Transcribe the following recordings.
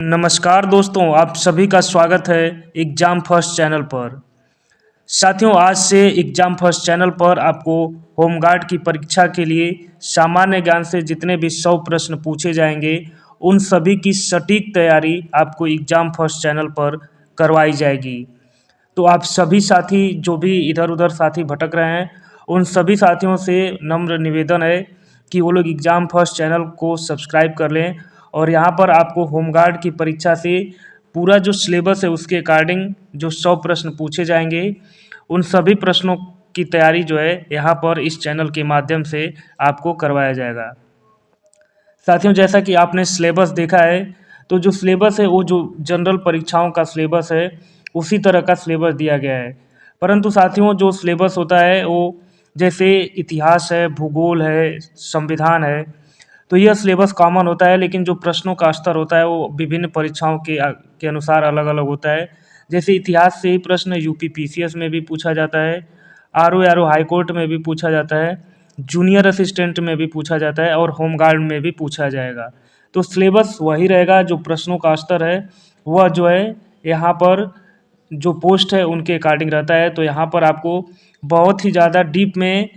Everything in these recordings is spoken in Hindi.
नमस्कार दोस्तों, आप सभी का स्वागत है एग्ज़ाम फर्स्ट चैनल पर। साथियों, आज से एग्ज़ाम फर्स्ट चैनल पर आपको होमगार्ड की परीक्षा के लिए सामान्य ज्ञान से जितने भी 100 प्रश्न पूछे जाएंगे, उन सभी की सटीक तैयारी आपको एग्ज़ाम फर्स्ट चैनल पर करवाई जाएगी। तो आप सभी साथी जो भी इधर-उधर साथी भटक रहे हैं, उन सभी साथियों से नम्र निवेदन है कि वो लोग एग्ज़ाम फर्स्ट चैनल को सब्सक्राइब कर लें और यहाँ पर आपको होमगार्ड की परीक्षा से पूरा जो सिलेबस है उसके अकॉर्डिंग जो 100 प्रश्न पूछे जाएंगे, उन सभी प्रश्नों की तैयारी जो है यहाँ पर इस चैनल के माध्यम से आपको करवाया जाएगा। साथियों, जैसा कि आपने सिलेबस देखा है, तो जो सिलेबस है वो जो जनरल परीक्षाओं का सिलेबस है, उसी तरह का सिलेबस दिया गया है। परंतु साथियों, जो सिलेबस होता है वो जैसे इतिहास है, भूगोल है, संविधान है, तो यह सिलेबस कॉमन होता है, लेकिन जो प्रश्नों का स्तर होता है वो विभिन्न परीक्षाओं के अनुसार अलग-अलग होता है। जैसे इतिहास से ही प्रश्न यूपी पीसीएस में भी पूछा जाता है, आरओ हाई कोर्ट में भी पूछा जाता है, जूनियर असिस्टेंट में भी पूछा जाता है और होमगार्ड में भी पूछा जाएगा। तो सिलेबस वही रहेगा, जो प्रश्नों का स्तर है वह जो है यहाँ पर जो पोस्ट है उनके अकॉर्डिंग रहता है। तो यहाँ पर आपको बहुत ही ज़्यादा डीप में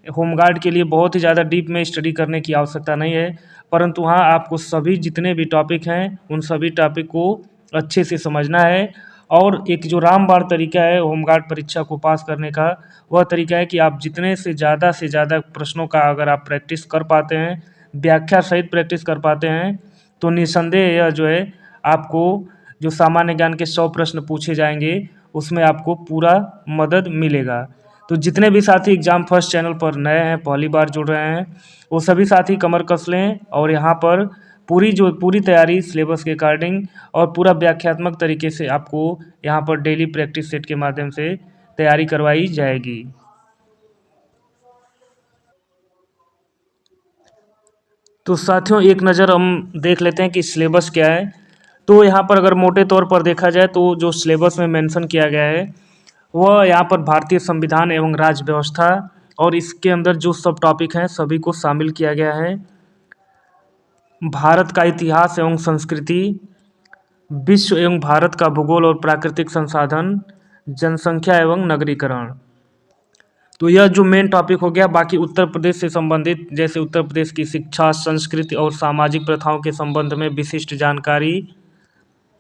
होमगार्ड के लिए बहुत ही ज़्यादा डीप में स्टडी करने की आवश्यकता नहीं है, परंतु हाँ, आपको सभी जितने भी टॉपिक हैं उन सभी टॉपिक को अच्छे से समझना है। और एक जो रामबाण तरीका है होमगार्ड परीक्षा को पास करने का, वह तरीका है कि आप जितने से ज़्यादा प्रश्नों का अगर आप प्रैक्टिस कर पाते हैं, व्याख्या सहित प्रैक्टिस कर पाते हैं, तो निस्संदेह यह जो है आपको जो सामान्य ज्ञान के 100 प्रश्न पूछे जाएंगे, उसमें आपको पूरा मदद मिलेगा। तो जितने भी साथी एग्ज़ाम फर्स्ट चैनल पर नए हैं, पहली बार जुड़ रहे हैं, वो सभी साथी कमर कस लें और यहाँ पर पूरी तैयारी सिलेबस के अकॉर्डिंग और पूरा व्याख्यात्मक तरीके से आपको यहाँ पर डेली प्रैक्टिस सेट के माध्यम से तैयारी करवाई जाएगी। तो साथियों, एक नज़र हम देख लेते हैं कि सिलेबस क्या है। तो यहाँ पर अगर मोटे तौर पर देखा जाए तो जो सिलेबस में मेंशन किया गया है वह यहाँ पर भारतीय संविधान एवं राज्य व्यवस्था और इसके अंदर जो सब टॉपिक हैं सभी को शामिल किया गया है। भारत का इतिहास एवं संस्कृति, विश्व एवं भारत का भूगोल और प्राकृतिक संसाधन, जनसंख्या एवं नगरीकरण। तो यह जो मेन टॉपिक हो गया। बाकी उत्तर प्रदेश से संबंधित जैसे उत्तर प्रदेश की शिक्षा, संस्कृति और सामाजिक प्रथाओं के संबंध में विशिष्ट जानकारी,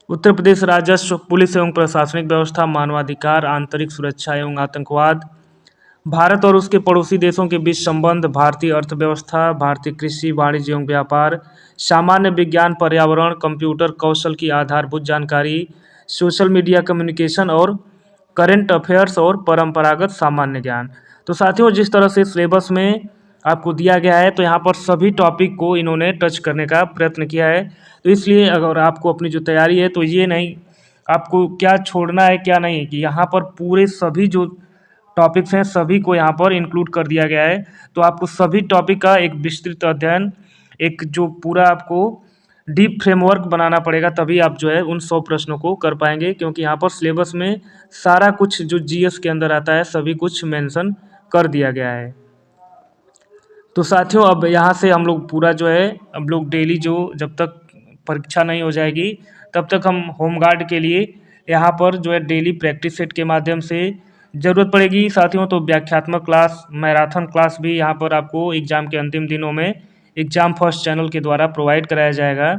उत्तर प्रदेश राजस्व, पुलिस एवं प्रशासनिक व्यवस्था, मानवाधिकार, आंतरिक सुरक्षा एवं आतंकवाद, भारत और उसके पड़ोसी देशों के बीच संबंध, भारतीय अर्थव्यवस्था, भारतीय कृषि, वाणिज्य एवं व्यापार, सामान्य विज्ञान, पर्यावरण, कंप्यूटर कौशल की आधारभूत जानकारी, सोशल मीडिया कम्युनिकेशन और करंट अफेयर्स और परंपरागत सामान्य ज्ञान। तो साथियों, जिस तरह से सिलेबस में आपको दिया गया है, तो यहाँ पर सभी टॉपिक को इन्होंने टच करने का प्रयत्न किया है। तो इसलिए अगर आपको अपनी जो तैयारी है, तो ये नहीं आपको क्या छोड़ना है क्या नहीं, कि यहाँ पर पूरे सभी जो टॉपिक्स हैं सभी को यहाँ पर इंक्लूड कर दिया गया है। तो आपको सभी टॉपिक का एक विस्तृत अध्ययन, एक जो पूरा आपको डीप फ्रेमवर्क बनाना पड़ेगा, तभी आप जो है उन 100 प्रश्नों को कर पाएंगे, क्योंकि यहाँ पर सिलेबस में सारा कुछ जो जीएस के अंदर आता है सभी कुछ मेंशन कर दिया गया है। तो साथियों, अब यहाँ से हम लोग पूरा जो है हम लोग डेली जो जब तक परीक्षा नहीं हो जाएगी तब तक हम होमगार्ड के लिए यहाँ पर जो है डेली प्रैक्टिस सेट के माध्यम से ज़रूरत पड़ेगी साथियों। तो व्याख्यात्मक क्लास, मैराथन क्लास भी यहाँ पर आपको एग्ज़ाम के अंतिम दिनों में एग्ज़ाम फर्स्ट चैनल के द्वारा प्रोवाइड कराया जाएगा।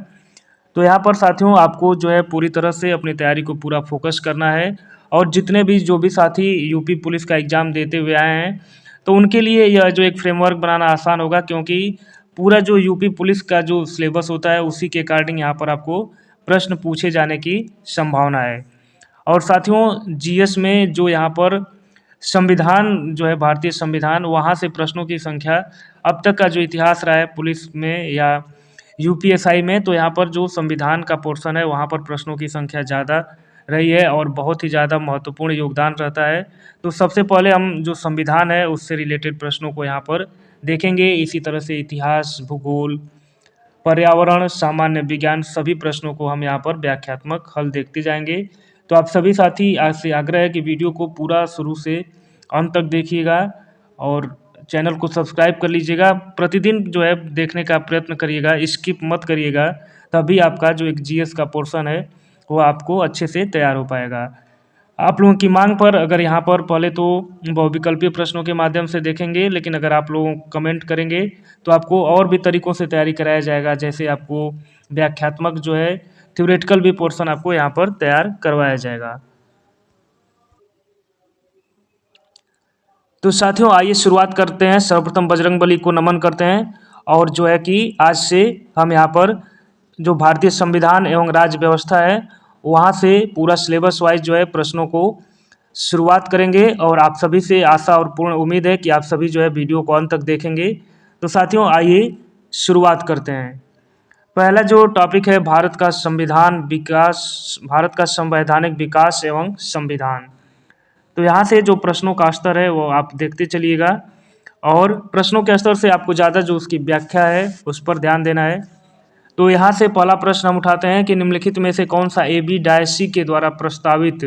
तो यहाँ पर साथियों आपको जो है पूरी तरह से अपनी तैयारी को पूरा फोकस करना है। और जितने भी जो भी साथी यूपी पुलिस का एग्ज़ाम देते हुए आए हैं, तो उनके लिए यह जो एक फ्रेमवर्क बनाना आसान होगा, क्योंकि पूरा जो यूपी पुलिस का जो सिलेबस होता है उसी के अकॉर्डिंग यहाँ पर आपको प्रश्न पूछे जाने की संभावना है। और साथियों, जीएस में जो यहाँ पर संविधान जो है भारतीय संविधान, वहाँ से प्रश्नों की संख्या अब तक का जो इतिहास रहा है पुलिस में या यूपीएसआई में, तो यहाँ पर जो संविधान का पोर्शन है वहाँ पर प्रश्नों की संख्या ज़्यादा रही है और बहुत ही ज़्यादा महत्वपूर्ण योगदान रहता है। तो सबसे पहले हम जो संविधान है उससे रिलेटेड प्रश्नों को यहाँ पर देखेंगे। इसी तरह से इतिहास, भूगोल, पर्यावरण, सामान्य विज्ञान सभी प्रश्नों को हम यहाँ पर व्याख्यात्मक हल देखते जाएंगे। तो आप सभी साथी आज से आग्रह है कि वीडियो को पूरा शुरू से अंत तक देखिएगा और चैनल को सब्सक्राइब कर लीजिएगा। प्रतिदिन जो है देखने का प्रयत्न करिएगा, स्किप मत करिएगा, तभी आपका जो एक जीएस का पोर्शन है वो आपको अच्छे से तैयार हो पाएगा। आप लोगों की मांग पर अगर यहाँ पर पहले तो बहुविकल्पीय प्रश्नों के माध्यम से देखेंगे, लेकिन अगर आप लोग कमेंट करेंगे तो आपको और भी तरीकों से तैयारी कराया जाएगा। जैसे आपको व्याख्यात्मक जो है थ्योरेटिकल भी पोर्शन आपको यहाँ पर तैयार करवाया जाएगा। तो साथियों आइए शुरुआत करते हैं। सर्वप्रथम बजरंगबली को नमन करते हैं और जो है कि आज से हम यहाँ पर जो भारतीय संविधान एवं राज्य व्यवस्था है वहाँ से पूरा सिलेबस वाइज जो है प्रश्नों को शुरुआत करेंगे। और आप सभी से आशा और पूर्ण उम्मीद है कि आप सभी जो है वीडियो को अंत तक देखेंगे। तो साथियों आइए शुरुआत करते हैं। पहला जो टॉपिक है भारत का संविधान विकास, भारत का संवैधानिक विकास एवं संविधान। तो यहाँ से जो प्रश्नों का स्तर है वो आप देखते चलिएगा और प्रश्नों के स्तर से आपको ज़्यादा जो उसकी व्याख्या है उस पर ध्यान देना है। तो यहाँ से पहला प्रश्न हम उठाते हैं कि निम्नलिखित में से कौन सा ए बी डायसी के द्वारा प्रस्तावित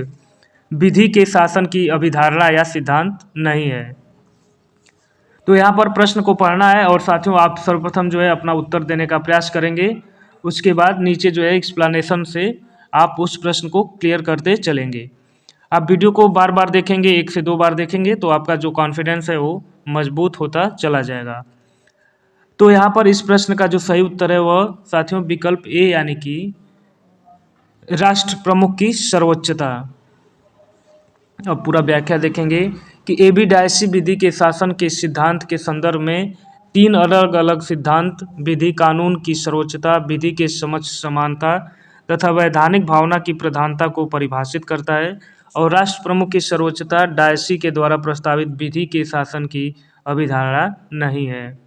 विधि के शासन की अभिधारणा या सिद्धांत नहीं है। तो यहाँ पर प्रश्न को पढ़ना है और साथियों आप सर्वप्रथम जो है अपना उत्तर देने का प्रयास करेंगे। उसके बाद नीचे जो है एक्सप्लेनेशन से आप उस प्रश्न को क्लियर करते चलेंगे। आप वीडियो को बार बार देखेंगे, 1 से 2 बार देखेंगे तो आपका जो कॉन्फिडेंस है वो मजबूत होता चला जाएगा। तो यहाँ पर इस प्रश्न का जो सही उत्तर है वह साथियों विकल्प ए यानी कि राष्ट्र प्रमुख की सर्वोच्चता। अब पूरा व्याख्या देखेंगे कि ए बी डायसी विधि के शासन के सिद्धांत के संदर्भ में 3 अलग अलग सिद्धांत विधि कानून की सर्वोच्चता, विधि के समक्ष समानता तथा वैधानिक भावना की प्रधानता को परिभाषित करता है। और राष्ट्र प्रमुख की सर्वोच्चता डायसी के द्वारा प्रस्तावित विधि के शासन की अभिधारणा नहीं है।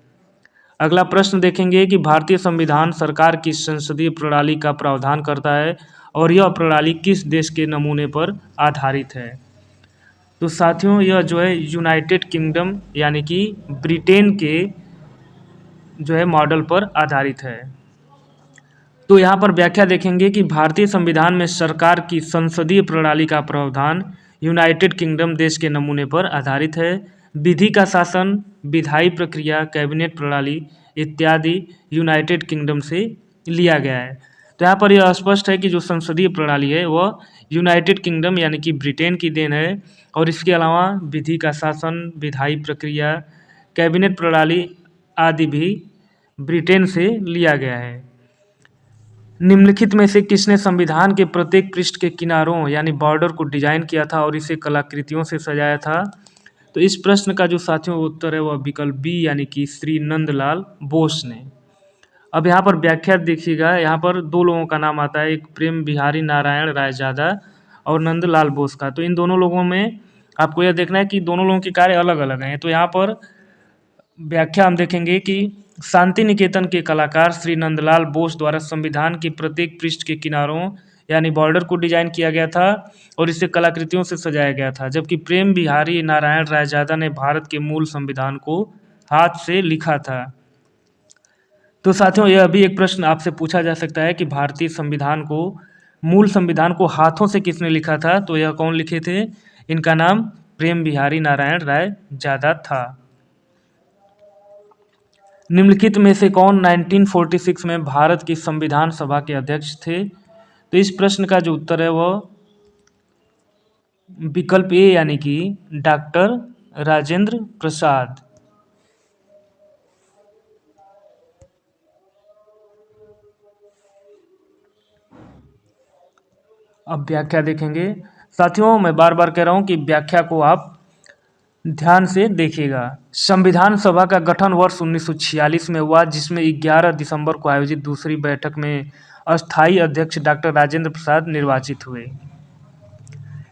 अगला प्रश्न देखेंगे कि भारतीय संविधान सरकार की संसदीय प्रणाली का प्रावधान करता है और यह प्रणाली किस देश के नमूने पर आधारित है। तो साथियों यह जो है यूनाइटेड किंगडम यानी कि ब्रिटेन के जो है मॉडल पर आधारित है। तो यहाँ पर व्याख्या देखेंगे कि भारतीय संविधान में सरकार की संसदीय प्रणाली का प्रावधान यूनाइटेड किंगडम देश के नमूने पर आधारित है। विधि का शासन, विधायी प्रक्रिया, कैबिनेट प्रणाली इत्यादि यूनाइटेड किंगडम से लिया गया है। तो यहाँ पर यह स्पष्ट है कि जो संसदीय प्रणाली है वह यूनाइटेड किंगडम यानी कि ब्रिटेन की देन है। और इसके अलावा विधि का शासन, विधायी प्रक्रिया, कैबिनेट प्रणाली आदि भी ब्रिटेन से लिया गया है। निम्नलिखित में से किसने संविधान के प्रत्येक पृष्ठ के किनारों यानी बॉर्डर को डिजाइन किया था और इसे कलाकृतियों से सजाया था। तो इस प्रश्न का जो साथियों उत्तर है वह विकल्प बी यानी कि श्री नंदलाल बोस ने। अब यहाँ पर व्याख्या देखिएगा, यहाँ पर 2 लोगों का नाम आता है, एक प्रेम बिहारी नारायण रायजादा और नंदलाल बोस का। तो इन दोनों लोगों में आपको यह देखना है कि दोनों लोगों के कार्य अलग अलग हैं। तो यहाँ पर व्याख्या हम देखेंगे कि शांति निकेतन के कलाकार श्री नंदलाल बोस द्वारा संविधान के प्रत्येक पृष्ठ के किनारों यानी बॉर्डर को डिजाइन किया गया था और इसे कलाकृतियों से सजाया गया था। जबकि प्रेम बिहारी नारायण रायजादा ने भारत के मूल संविधान को हाथ से लिखा था। तो साथियों यह भी एक प्रश्न आपसे पूछा जा सकता है कि भारतीय संविधान को, मूल संविधान को हाथों से किसने लिखा था। तो यह कौन लिखे थे, इनका नाम प्रेम बिहारी नारायण रायजादा था। निम्नलिखित में से कौन 1946 में भारत की संविधान सभा के अध्यक्ष थे। तो इस प्रश्न का जो उत्तर है वह विकल्प ए यानी कि डॉक्टर राजेंद्र प्रसाद। अब व्याख्या देखेंगे। साथियों मैं बार बार कह रहा हूं कि व्याख्या को आप ध्यान से देखिएगा। संविधान सभा का गठन वर्ष 1946 में हुआ, जिसमें 11 दिसंबर को आयोजित दूसरी बैठक में अस्थायी अध्यक्ष डॉक्टर राजेंद्र प्रसाद निर्वाचित हुए।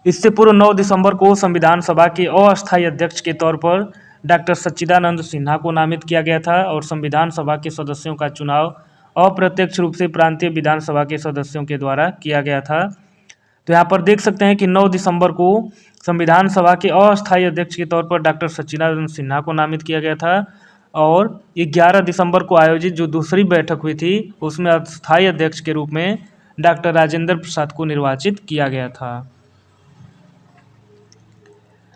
इससे पूर्व 9 दिसंबर को संविधान सभा के अस्थायी अध्यक्ष के तौर पर डॉक्टर सच्चिदानंद सिन्हा को नामित किया गया था और संविधान सभा के सदस्यों का चुनाव अप्रत्यक्ष रूप से प्रांतीय विधानसभा के सदस्यों के द्वारा किया गया था। तो यहाँ पर देख सकते हैं कि 9 दिसंबर को संविधान सभा के अस्थायी अध्यक्ष के तौर पर डॉक्टर सच्चिदानंद सिन्हा को नामित किया गया था और 11 दिसंबर को आयोजित जो दूसरी बैठक हुई थी उसमें अस्थायी अध्यक्ष के रूप में डॉक्टर राजेंद्र प्रसाद को निर्वाचित किया गया था।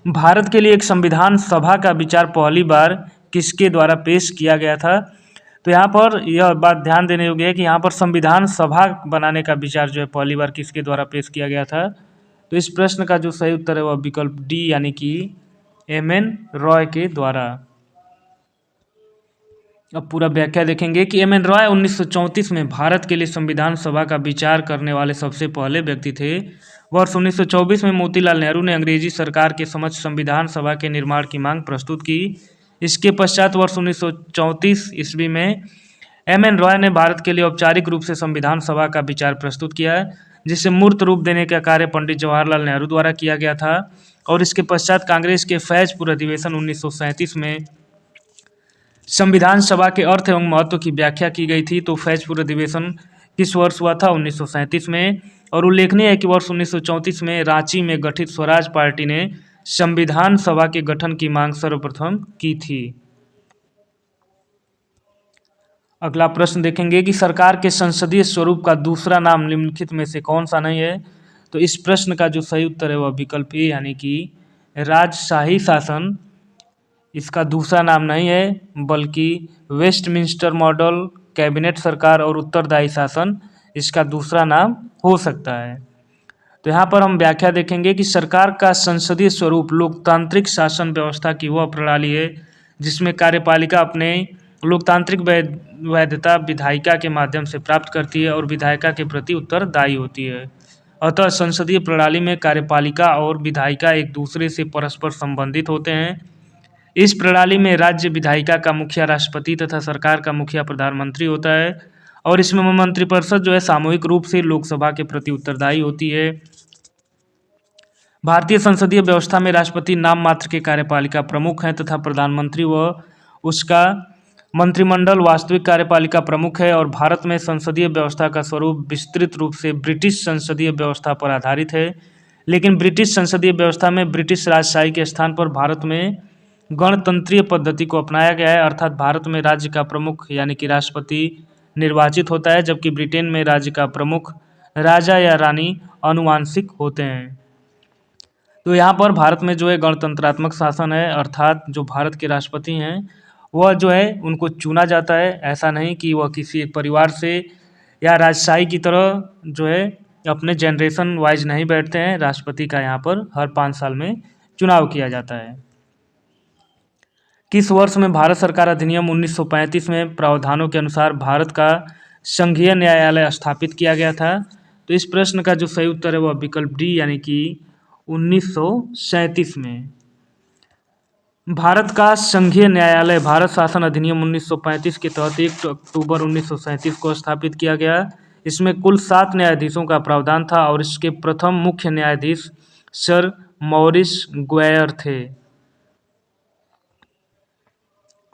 भारत के लिए एक संविधान सभा का विचार पहली बार किसके द्वारा पेश किया गया था। तो यहाँ पर यह बात ध्यान देने योग्य है कि यहाँ पर संविधान सभा बनाने का विचार जो है पहली बार किसके द्वारा पेश किया गया था। तो इस प्रश्न का जो सही उत्तर है वह विकल्प डी यानी कि एम.एन. रॉय के द्वारा। अब पूरा व्याख्या देखेंगे कि एम.एन. रॉय 1934 में भारत के लिए संविधान सभा का विचार करने वाले सबसे पहले व्यक्ति थे। वर्ष 1924 में मोतीलाल नेहरू ने अंग्रेजी सरकार के समक्ष संविधान सभा के निर्माण की मांग प्रस्तुत की। इसके पश्चात वर्ष 1934 ईस्वी में एम.एन. रॉय ने भारत के लिए औपचारिक रूप से संविधान सभा का विचार प्रस्तुत किया, जिसे मूर्त रूप देने का कार्य पंडित जवाहरलाल नेहरू द्वारा किया गया था। और इसके पश्चात कांग्रेस के फैजपुर अधिवेशन 1937 में संविधान सभा के अर्थ एवं महत्व की व्याख्या की गई थी। तो फैजपुर अधिवेशन किस वर्ष हुआ था? 1937 में। और उल्लेखनीय है कि वर्ष 1934 में रांची में गठित स्वराज पार्टी ने संविधान सभा के गठन की मांग सर्वप्रथम की थी। अगला प्रश्न देखेंगे कि सरकार के संसदीय स्वरूप का दूसरा नाम निम्नलिखित में से कौन सा नहीं है। तो इस प्रश्न का जो सही उत्तर है वह विकल्प ए यानी कि राजशाही शासन इसका दूसरा नाम नहीं है, बल्कि वेस्टमिंस्टर मॉडल, कैबिनेट सरकार और उत्तरदायी शासन इसका दूसरा नाम हो सकता है। तो यहाँ पर हम व्याख्या देखेंगे कि सरकार का संसदीय स्वरूप लोकतांत्रिक शासन व्यवस्था की वह प्रणाली है जिसमें कार्यपालिका अपने लोकतांत्रिक वैधता विधायिका के माध्यम से प्राप्त करती है और विधायिका के प्रति उत्तरदायी होती है। अतः संसदीय प्रणाली में कार्यपालिका और विधायिका एक दूसरे से परस्पर संबंधित होते हैं। इस प्रणाली में राज्य विधायिका का मुखिया राष्ट्रपति तथा सरकार का मुखिया प्रधानमंत्री होता है और इसमें मंत्रिपरिषद जो है सामूहिक रूप से लोकसभा के प्रति उत्तरदायी होती है। भारतीय संसदीय व्यवस्था में राष्ट्रपति नाम मात्र के कार्यपालिका प्रमुख हैं तथा प्रधानमंत्री व उसका मंत्रिमंडल वास्तविक कार्यपालिका प्रमुख है। और भारत में संसदीय व्यवस्था का स्वरूप विस्तृत रूप से ब्रिटिश संसदीय व्यवस्था पर आधारित है, लेकिन ब्रिटिश संसदीय व्यवस्था में ब्रिटिश राजशाही के स्थान पर भारत में गणतंत्रीय पद्धति को अपनाया गया है, अर्थात भारत में राज्य का प्रमुख यानी कि राष्ट्रपति निर्वाचित होता है, जबकि ब्रिटेन में राज्य का प्रमुख राजा या रानी आनुवांशिक होते हैं। तो यहाँ पर भारत में जो है गणतंत्रात्मक शासन है, अर्थात जो भारत के राष्ट्रपति हैं वह जो है उनको चुना जाता है, ऐसा नहीं कि वह किसी एक परिवार से या राजशाही की तरह जो है अपने जनरेशन वाइज नहीं बैठते हैं। राष्ट्रपति का यहाँ पर हर 5 साल में चुनाव किया जाता है। किस वर्ष में भारत सरकार अधिनियम 1935 में प्रावधानों के अनुसार भारत का संघीय न्यायालय स्थापित किया गया था? तो इस प्रश्न का जो सही उत्तर है वह विकल्प डी यानी कि 1937 में। भारत का संघीय न्यायालय भारत शासन अधिनियम 1935 के तहत 1 अक्टूबर 1937 को स्थापित किया गया। इसमें कुल 7 न्यायाधीशों का प्रावधान था और इसके प्रथम मुख्य न्यायाधीश सर मॉरिस ग्वायर थे।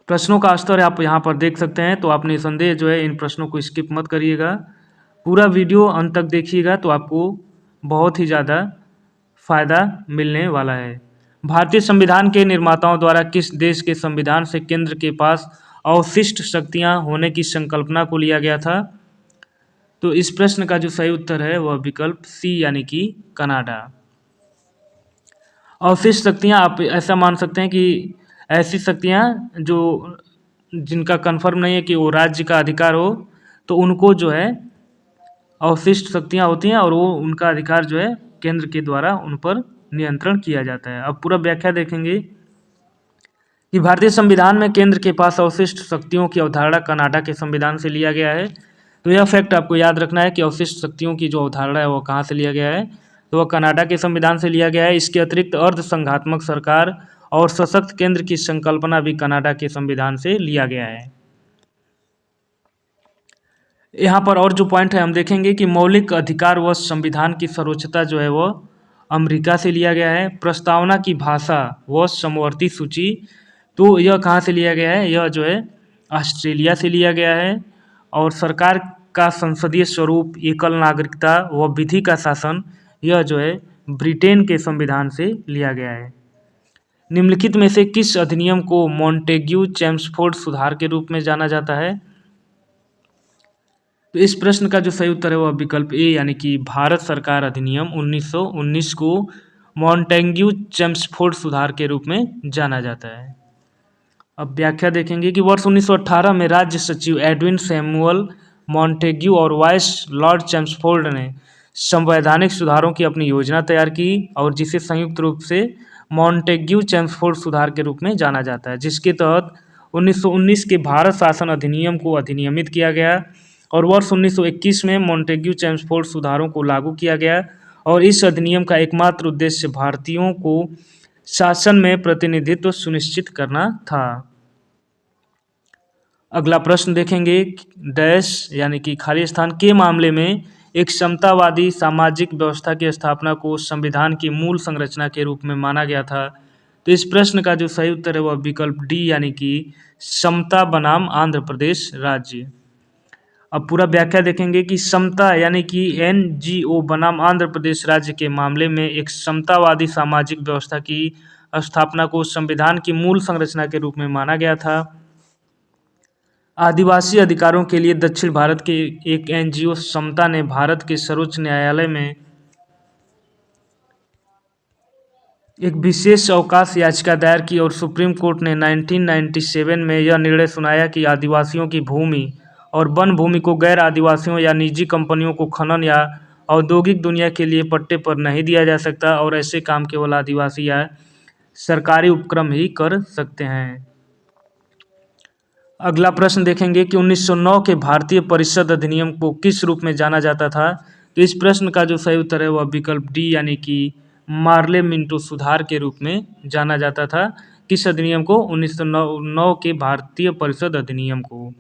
प्रश्नों का स्तर आप यहाँ पर देख सकते हैं, तो आप निसंदेह जो है इन प्रश्नों को स्किप मत करिएगा, पूरा वीडियो अंत तक देखिएगा तो आपको बहुत ही ज़्यादा फायदा मिलने वाला है। भारतीय संविधान के निर्माताओं द्वारा किस देश के संविधान से केंद्र के पास अवशिष्ट शक्तियाँ होने की संकल्पना को लिया गया था? तो इस प्रश्न का जो सही उत्तर है वह विकल्प सी यानी कि कनाडा। अवशिष्ट शक्तियाँ आप ऐसा मान सकते हैं कि ऐसी शक्तियाँ जो जिनका कन्फर्म नहीं है कि वो राज्य का अधिकार हो, तो उनको जो है अवशिष्ट शक्तियाँ होती हैं और वो उनका अधिकार जो है केंद्र के द्वारा उन पर नियंत्रण किया जाता है। अब पूरा व्याख्या देखेंगे कि भारतीय संविधान में केंद्र के पास अवशिष्ट शक्तियों की अवधारणा कनाडा के संविधान से लिया गया है। तो यह फैक्ट आपको याद रखना है कि अवशिष्ट शक्तियों की जो अवधारणा है वो कहाँ से लिया गया है, तो वह कनाडा के संविधान से लिया गया है। इसके अतिरिक्त अर्ध संघात्मक सरकार और सशक्त केंद्र की संकल्पना भी कनाडा के संविधान से लिया गया है। यहाँ पर और जो पॉइंट है हम देखेंगे कि मौलिक अधिकार व संविधान की सर्वोच्चता जो है वो अमेरिका से लिया गया है। प्रस्तावना की भाषा व समवर्ती सूची, तो यह कहाँ से लिया गया है, यह जो है ऑस्ट्रेलिया से लिया गया है। और सरकार का संसदीय स्वरूप, एकल नागरिकता व विधि का शासन, यह जो है ब्रिटेन के संविधान से लिया गया है। निम्नलिखित में से किस अधिनियम को मॉन्टेग्यू चेम्सफोर्ड सुधार के रूप में जाना जाता है? तो इस प्रश्न का जो सही उत्तर है वह विकल्प ए यानी कि भारत सरकार अधिनियम 1919 को मॉन्टेग्यू चेम्सफोर्ड सुधार के रूप में जाना जाता है। अब व्याख्या देखेंगे कि वर्ष 1918 में राज्य सचिव एडविन सैमुअल मॉन्टेग्यू और वाइस लॉर्ड चैम्सफोर्ड ने संवैधानिक सुधारों की अपनी योजना तैयार की और जिसे संयुक्त रूप से मॉन्टेग्यू चैम्सफोर्ड सुधार के रूप में जाना जाता है, जिसके तहत 1919 के भारत शासन अधिनियम को अधिनियमित किया गया और वर्ष 1921 में मॉन्टेग्यू चैम्सफोर्ड सुधारों को लागू किया गया और इस अधिनियम का एकमात्र उद्देश्य भारतीयों को शासन में प्रतिनिधित्व सुनिश्चित करना था। अगला प्रश्न देखेंगे, डैश यानी कि खाली स्थान के मामले में एक समतावादी सामाजिक व्यवस्था की स्थापना को संविधान की मूल संरचना के रूप में माना गया था। तो इस प्रश्न का जो सही उत्तर है वह विकल्प डी यानी कि समता बनाम आंध्र प्रदेश राज्य। अब पूरा व्याख्या देखेंगे कि समता यानी कि एनजीओ बनाम आंध्र प्रदेश राज्य के मामले में एक समतावादी सामाजिक व्यवस्था की स्थापना को संविधान की मूल संरचना के रूप में माना गया था। आदिवासी अधिकारों के लिए दक्षिण भारत के एक एनजीओ समता ने भारत के सर्वोच्च न्यायालय में एक विशेष अवकाश याचिका दायर की और सुप्रीम कोर्ट ने 1997 में यह निर्णय सुनाया कि आदिवासियों की भूमि और वन भूमि को गैर आदिवासियों या निजी कंपनियों को खनन या औद्योगिक दुनिया के लिए पट्टे पर नहीं दिया जा सकता और ऐसे काम केवल आदिवासी या सरकारी उपक्रम ही कर सकते हैं। अगला प्रश्न देखेंगे कि 1909 के भारतीय परिषद अधिनियम को किस रूप में जाना जाता था। तो इस प्रश्न का जो सही उत्तर है वह विकल्प डी यानी कि मार्ले मिंटो सुधार के रूप में जाना जाता था। किस अधिनियम को? 1909 के भारतीय परिषद अधिनियम को।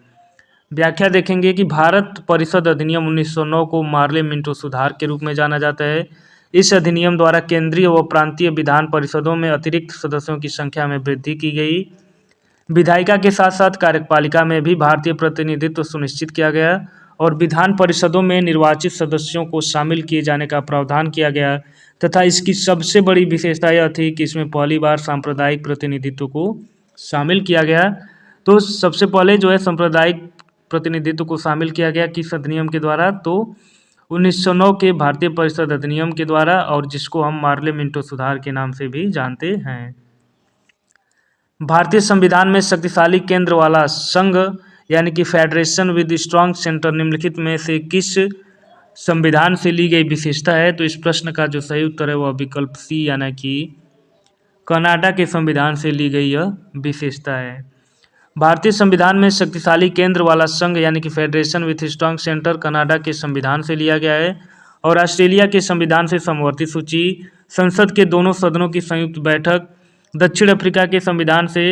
व्याख्या देखेंगे कि भारत परिषद अधिनियम 1909 को मार्ले मिंटो सुधार के रूप में जाना जाता है। इस अधिनियम द्वारा केंद्रीय व प्रांतीय विधान परिषदों में अतिरिक्त सदस्यों की संख्या में वृद्धि की गई। विधायिका के साथ साथ कार्यपालिका में भी भारतीय प्रतिनिधित्व सुनिश्चित किया गया और विधान परिषदों में निर्वाचित सदस्यों को शामिल किए जाने का प्रावधान किया गया तथा इसकी सबसे बड़ी विशेषता यह थी कि इसमें पहली बार सांप्रदायिक प्रतिनिधित्व को शामिल किया गया। तो सबसे पहले जो है सांप्रदायिक प्रतिनिधित्व को शामिल किया गया किस अधिनियम के द्वारा? तो 1909 के भारतीय परिषद अधिनियम के द्वारा और जिसको हम मार्ले मिंटो सुधार के नाम से भी जानते हैं। भारतीय संविधान में शक्तिशाली केंद्र वाला संघ यानी कि फेडरेशन विद स्ट्रॉन्ग सेंटर निम्नलिखित में से किस संविधान से ली गई विशेषता है? तो इस प्रश्न का जो सही उत्तर है वह विकल्प सी यानी कि कनाडा के संविधान से ली गई यह विशेषता है। भारतीय संविधान में शक्तिशाली केंद्र वाला संघ यानी कि federation with strong centre Canada के संविधान से लिया गया है और ऑस्ट्रेलिया के संविधान से समवर्ती सूची, संसद के दोनों सदनों की संयुक्त बैठक, दक्षिण अफ्रीका के संविधान से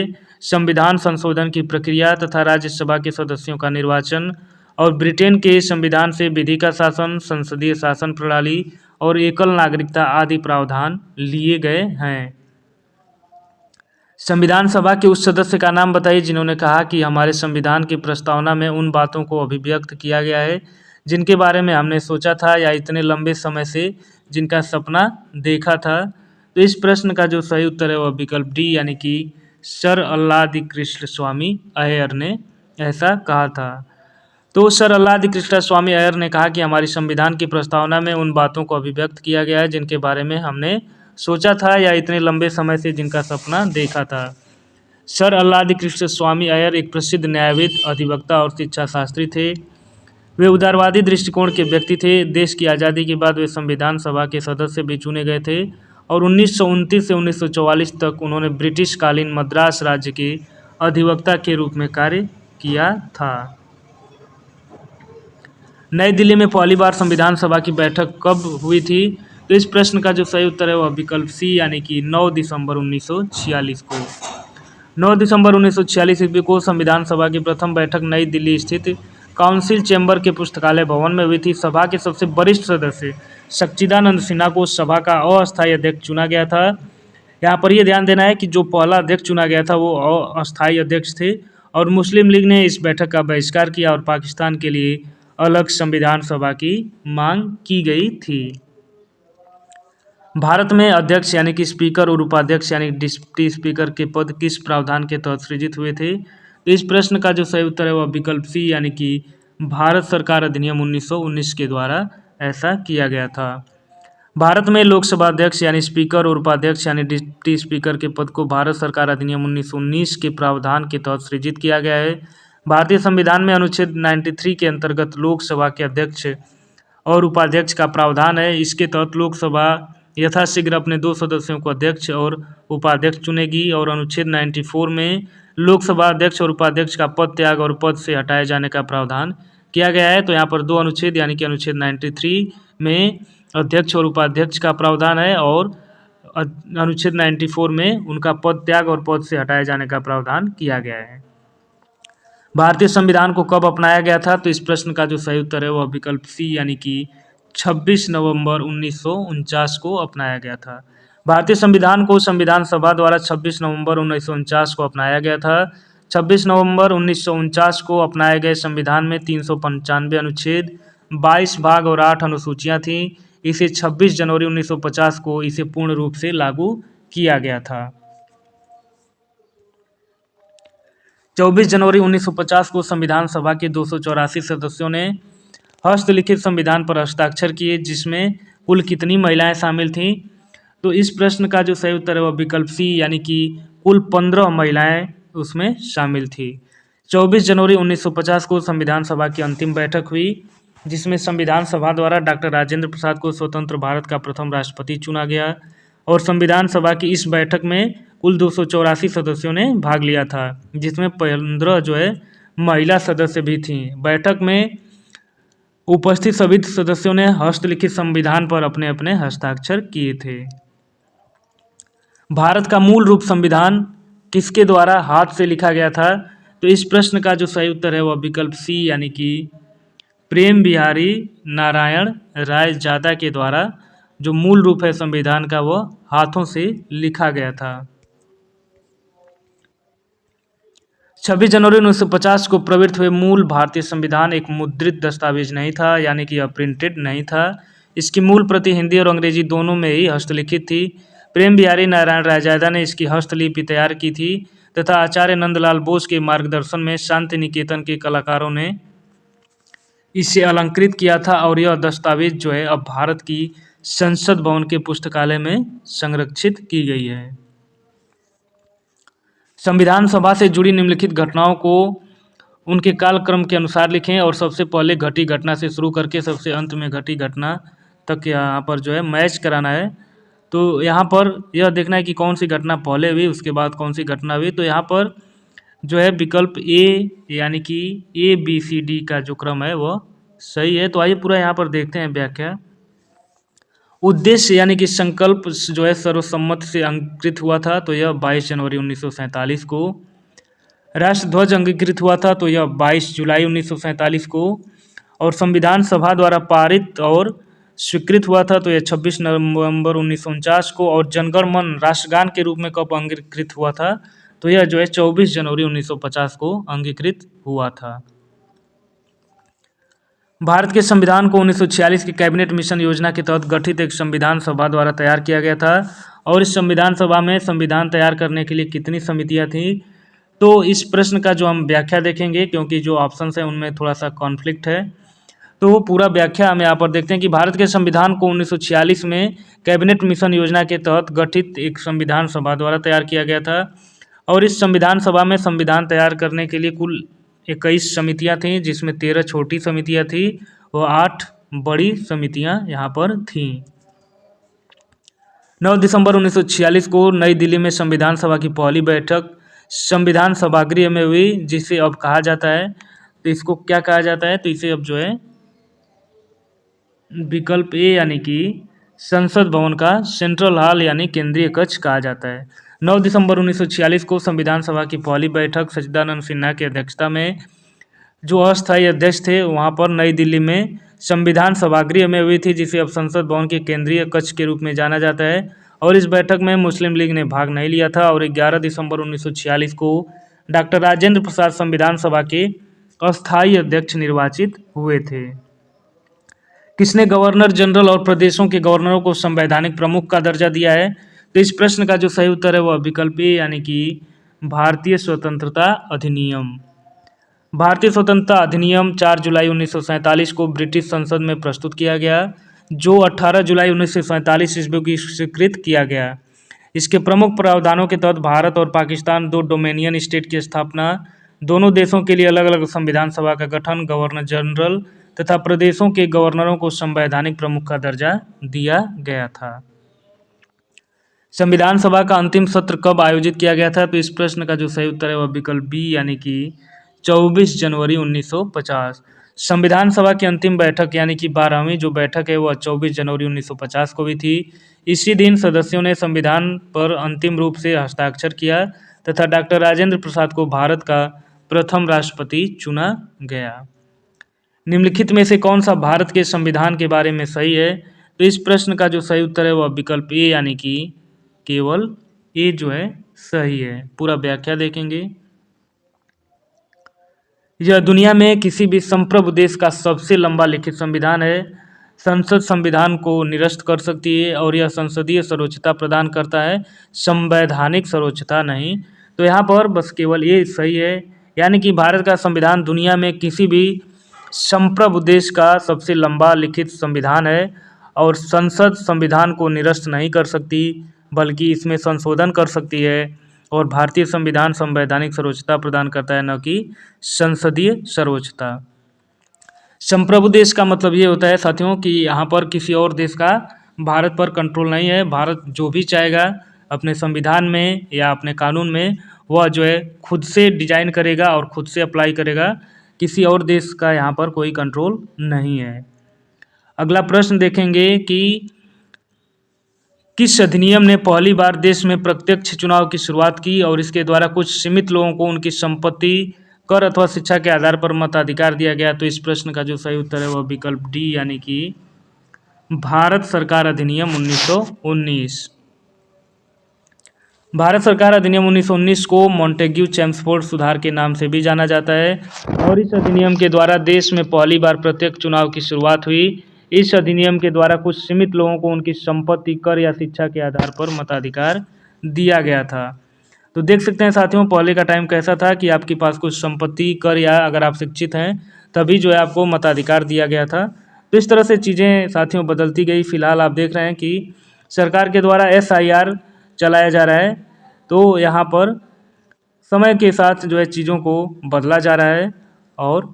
संविधान संशोधन की प्रक्रिया तथा राज्यसभा के सदस्यों का निर्वाचन और ब्रिटेन के संविधान से विधि का शासन, संसदीय शासन प्रणाली और एकल नागरिकता आदि प्रावधान लिए गए हैं। संविधान सभा के उस सदस्य का नाम बताइए जिन्होंने कहा कि हमारे संविधान की प्रस्तावना में उन बातों को अभिव्यक्त किया गया है जिनके बारे में हमने सोचा था या इतने लंबे समय से जिनका सपना देखा था। तो इस प्रश्न का जो सही उत्तर है वह विकल्प डी यानी कि सर अल्लादी कृष्ण स्वामी अय्यर ने ऐसा कहा था। तो सर अल्लादी कृष्ण स्वामी अय्यर ने कहा कि हमारी संविधान की प्रस्तावना में उन बातों को अभिव्यक्त किया गया है जिनके बारे में हमने सोचा था या इतने लंबे समय से जिनका सपना देखा था। सर अल्लादी कृष्ण स्वामी अय्यर एक प्रसिद्ध न्यायविद, अधिवक्ता और शिक्षा शास्त्री थे। वे उदारवादी दृष्टिकोण के व्यक्ति थे। देश की आज़ादी के बाद वे संविधान सभा के सदस्य भी चुने गए थे और 1929 से 1944 तक उन्होंने ब्रिटिश कालीन मद्रास राज्य के अधिवक्ता के रूप में कार्य किया था। नई दिल्ली में पहली बार संविधान सभा की बैठक कब हुई थी? तो इस प्रश्न का जो सही उत्तर है वह विकल्प सी यानी कि 9 दिसंबर 1946 को। 9 दिसंबर 1946 ईस्वी को संविधान सभा की प्रथम बैठक नई दिल्ली स्थित काउंसिल चैम्बर के पुस्तकालय भवन में हुई थी। सभा के सबसे वरिष्ठ सदस्य सच्चिदानंद सिन्हा को सभा का अस्थायी अध्यक्ष चुना गया था। यहाँ पर यह ध्यान देना है कि जो पहला अध्यक्ष चुना गया था वो अस्थायी अध्यक्ष थे और मुस्लिम लीग ने इस बैठक का बहिष्कार किया और पाकिस्तान के लिए अलग संविधान सभा की मांग की गई थी। भारत में अध्यक्ष यानी कि स्पीकर और उपाध्यक्ष यानी डिप्टी स्पीकर के पद किस प्रावधान के तहत सृजित हुए थे? तो इस प्रश्न का जो सही उत्तर है वह विकल्प सी यानी कि भारत सरकार अधिनियम 1919 के द्वारा ऐसा किया गया था। भारत में लोकसभा अध्यक्ष यानी स्पीकर और उपाध्यक्ष यानी डिप्टी स्पीकर के पद को भारत सरकार अधिनियम 1919 के प्रावधान के तहत सृजित किया गया है। भारतीय संविधान में अनुच्छेद 93 के अंतर्गत लोकसभा के अध्यक्ष और उपाध्यक्ष का प्रावधान है। इसके तहत लोकसभा यथाशीघ्र अपने 2 सदस्यों को अध्यक्ष और उपाध्यक्ष चुनेगी और अनुच्छेद 94 में लोकसभा अध्यक्ष और उपाध्यक्ष का पद त्याग और पद से हटाए जाने का प्रावधान किया गया है। तो यहाँ पर 2 अनुच्छेद यानी कि अनुच्छेद 93 में अध्यक्ष और उपाध्यक्ष का प्रावधान है और अनुच्छेद 94 में उनका पद त्याग और पद से हटाए जाने का प्रावधान किया गया है। भारतीय संविधान को कब अपनाया गया था? तो इस प्रश्न का जो सही उत्तर है वह विकल्प सी यानी कि 26 नवंबर 1949 को अपनाया गया था। भारतीय संविधान को संविधान सभा द्वारा 26 नवंबर 1949 को अपनाया गया था। 26 नवंबर 1949 को अपनाए गए संविधान में 395 अनुच्छेद, 22 भाग और 8 अनुसूचियां थीं। इसे 26 जनवरी 1950 को इसे पूर्ण रूप से लागू किया गया था। 24 जनवरी 1950 को संविधान सभा के 284 सदस्यों ने हस्तलिखित संविधान पर हस्ताक्षर किए, जिसमें कुल कितनी महिलाएं शामिल थीं? तो इस प्रश्न का जो सही उत्तर है वह विकल्प सी यानी कि कुल 15 महिलाएं उसमें शामिल थी। 24 जनवरी 1950 को संविधान सभा की अंतिम बैठक हुई, जिसमें संविधान सभा द्वारा डॉक्टर राजेंद्र प्रसाद को स्वतंत्र भारत का प्रथम राष्ट्रपति चुना गया और संविधान सभा की इस बैठक में कुल 284 सदस्यों ने भाग लिया था, जिसमें 15 जो है महिला सदस्य भी थीं। बैठक में उपस्थित सभी सदस्यों ने हस्तलिखित संविधान पर अपने अपने हस्ताक्षर किए थे। भारत का मूल रूप संविधान किसके द्वारा हाथ से लिखा गया था? तो इस प्रश्न का जो सही उत्तर है वह विकल्प सी यानी कि प्रेम बिहारी नारायण राय जादा के द्वारा जो मूल रूप है संविधान का वह हाथों से लिखा गया था। 26 जनवरी 1950 को प्रवृत्त हुए मूल भारतीय संविधान एक मुद्रित दस्तावेज नहीं था, यानी कि यह प्रिंटेड नहीं था। इसकी मूल प्रति हिंदी और अंग्रेजी दोनों में ही हस्तलिखित थी। प्रेम बिहारी नारायण रायजादा ने इसकी हस्तलिपि तैयार की थी तथा आचार्य नंदलाल बोस के मार्गदर्शन में शांति निकेतन के कलाकारों ने इसे अलंकृत किया था और यह दस्तावेज जो है अब भारत की संसद भवन के पुस्तकालय में संरक्षित की गई है। संविधान सभा से जुड़ी निम्नलिखित घटनाओं को उनके कालक्रम के अनुसार लिखें और सबसे पहले घटी घटना से शुरू करके सबसे अंत में घटी घटना तक यहाँ पर जो है मैच कराना है। तो यहाँ पर यह देखना है कि कौन सी घटना पहले हुई, उसके बाद कौन सी घटना हुई। तो यहाँ पर जो है विकल्प ए यानी कि ABCD का जो क्रम है वह सही है। तो आइए पूरा यहाँ पर देखते हैं व्याख्या। उद्देश्य यानी कि संकल्प जो है सर्वसम्मत से अंगीकृत हुआ था, तो यह 22 जनवरी 1947 को। राष्ट्रध्वज अंगीकृत हुआ था, तो यह 22 जुलाई 1947 को। और संविधान सभा द्वारा पारित और स्वीकृत हुआ था, तो यह 26 नवंबर 1949 को। और जनगण मन राष्ट्रगान के रूप में कब अंगीकृत हुआ था? तो यह जो है 24 जनवरी 1950 को अंगीकृत हुआ था। भारत के संविधान को 1946 की कैबिनेट मिशन योजना के तहत गठित एक संविधान सभा द्वारा तैयार किया गया था। और इस संविधान सभा में संविधान तैयार करने के लिए कितनी समितियां थीं? तो इस प्रश्न का जो हम व्याख्या देखेंगे, क्योंकि जो ऑप्शंस हैं उनमें थोड़ा सा कॉन्फ्लिक्ट है, तो वो पूरा व्याख्या हम यहाँ पर देखते हैं कि भारत के संविधान को 1946 में कैबिनेट मिशन योजना के तहत गठित एक संविधान सभा द्वारा तैयार किया गया था। और इस संविधान सभा में संविधान तैयार करने के लिए कुल 21 समितियां थीं, जिसमें 13 छोटी समितियां थीं और 8 बड़ी समितियां यहाँ पर थीं। 9 दिसंबर 1946 को नई दिल्ली में संविधान सभा की पहली बैठक संविधान सभागृह में हुई, जिसे अब कहा जाता है, तो इसको क्या कहा जाता है? तो इसे अब जो है विकल्प ए यानी कि संसद भवन का सेंट्रल हॉल यानी केंद्रीय कक्ष कहा जाता है। 9 दिसंबर 1946 को संविधान सभा की पहली बैठक सच्चिदानंद सिन्हा की अध्यक्षता में, जो अस्थायी अध्यक्ष थे, वहां पर नई दिल्ली में संविधान सभागृह में हुई थी, जिसे अब संसद भवन के केंद्रीय कक्ष के रूप में जाना जाता है। और इस बैठक में मुस्लिम लीग ने भाग नहीं लिया था। और 11 दिसंबर 1946 को डॉक्टर राजेंद्र प्रसाद संविधान सभा के अस्थायी अध्यक्ष निर्वाचित हुए थे। किसने गवर्नर जनरल और प्रदेशों के गवर्नरों को संवैधानिक प्रमुख का दर्जा दिया है? तो इस प्रश्न का जो सही उत्तर है वह विकल्प ए यानी कि भारतीय स्वतंत्रता अधिनियम। भारतीय स्वतंत्रता अधिनियम 4 जुलाई 1947 को ब्रिटिश संसद में प्रस्तुत किया गया, जो 18 जुलाई 1947 ईस्वी को स्वीकृत किया गया। इसके प्रमुख प्रावधानों के तहत भारत और पाकिस्तान दो डोमेनियन स्टेट की स्थापना, दोनों देशों के लिए अलग अलग संविधान सभा का गठन, गवर्नर जनरल तथा प्रदेशों के गवर्नरों को संवैधानिक प्रमुख का दर्जा दिया गया था। संविधान सभा का अंतिम सत्र कब आयोजित किया गया था? तो इस प्रश्न का जो सही उत्तर है वह विकल्प बी यानी कि 24 जनवरी 1950। संविधान सभा की अंतिम बैठक यानी कि 12वीं जो बैठक है वह 24 जनवरी 1950 को भी थी। इसी दिन सदस्यों ने संविधान पर अंतिम रूप से हस्ताक्षर किया तथा डॉक्टर राजेंद्र प्रसाद को भारत का प्रथम राष्ट्रपति चुना गया। निम्नलिखित में से कौन सा भारत के संविधान के बारे में सही है? तो इस प्रश्न का जो सही उत्तर है वह विकल्प ए यानी कि केवल ए जो है सही है। पूरा व्याख्या देखेंगे। यह दुनिया में किसी भी संप्रभु देश का सबसे लंबा लिखित संविधान है। संसद संविधान को निरस्त कर सकती है और यह संसदीय सर्वोच्चता प्रदान करता है, संवैधानिक सर्वोच्चता नहीं। तो यहाँ पर बस केवल ये सही है, यानी कि भारत का संविधान दुनिया में किसी भी संप्रभु देश का सबसे लंबा लिखित संविधान है और संसद संविधान को निरस्त नहीं कर सकती बल्कि इसमें संशोधन कर सकती है। और भारतीय संविधान संवैधानिक सर्वोच्चता प्रदान करता है, न कि संसदीय सर्वोच्चता। संप्रभु देश का मतलब ये होता है साथियों कि यहाँ पर किसी और देश का भारत पर कंट्रोल नहीं है। भारत जो भी चाहेगा अपने संविधान में या अपने कानून में वह जो है खुद से डिजाइन करेगा और खुद से अप्लाई करेगा। किसी और देश का यहाँ पर कोई कंट्रोल नहीं है। अगला प्रश्न देखेंगे कि किस अधिनियम ने पहली बार देश में प्रत्यक्ष चुनाव की शुरुआत की और इसके द्वारा कुछ सीमित लोगों को उनकी संपत्ति, कर अथवा शिक्षा के आधार पर मताधिकार दिया गया? तो इस प्रश्न का जो सही उत्तर है वह विकल्प डी यानी कि भारत सरकार अधिनियम 1919। भारत सरकार अधिनियम 1919 को मॉन्टेग्यू चेम्सफोर्ड सुधार के नाम से भी जाना जाता है और इस अधिनियम के द्वारा देश में पहली बार प्रत्यक्ष चुनाव की शुरुआत हुई। इस अधिनियम के द्वारा कुछ सीमित लोगों को उनकी संपत्ति, कर या शिक्षा के आधार पर मताधिकार दिया गया था। तो देख सकते हैं साथियों पहले का टाइम कैसा था कि आपके पास कुछ संपत्ति, कर या अगर आप शिक्षित हैं तभी जो है आपको मताधिकार दिया गया था। तो इस तरह से चीज़ें साथियों बदलती गई। फिलहाल आप देख रहे हैं कि सरकार के द्वारा SIR चलाया जा रहा है। तो यहाँ पर समय के साथ जो है चीज़ों को बदला जा रहा है और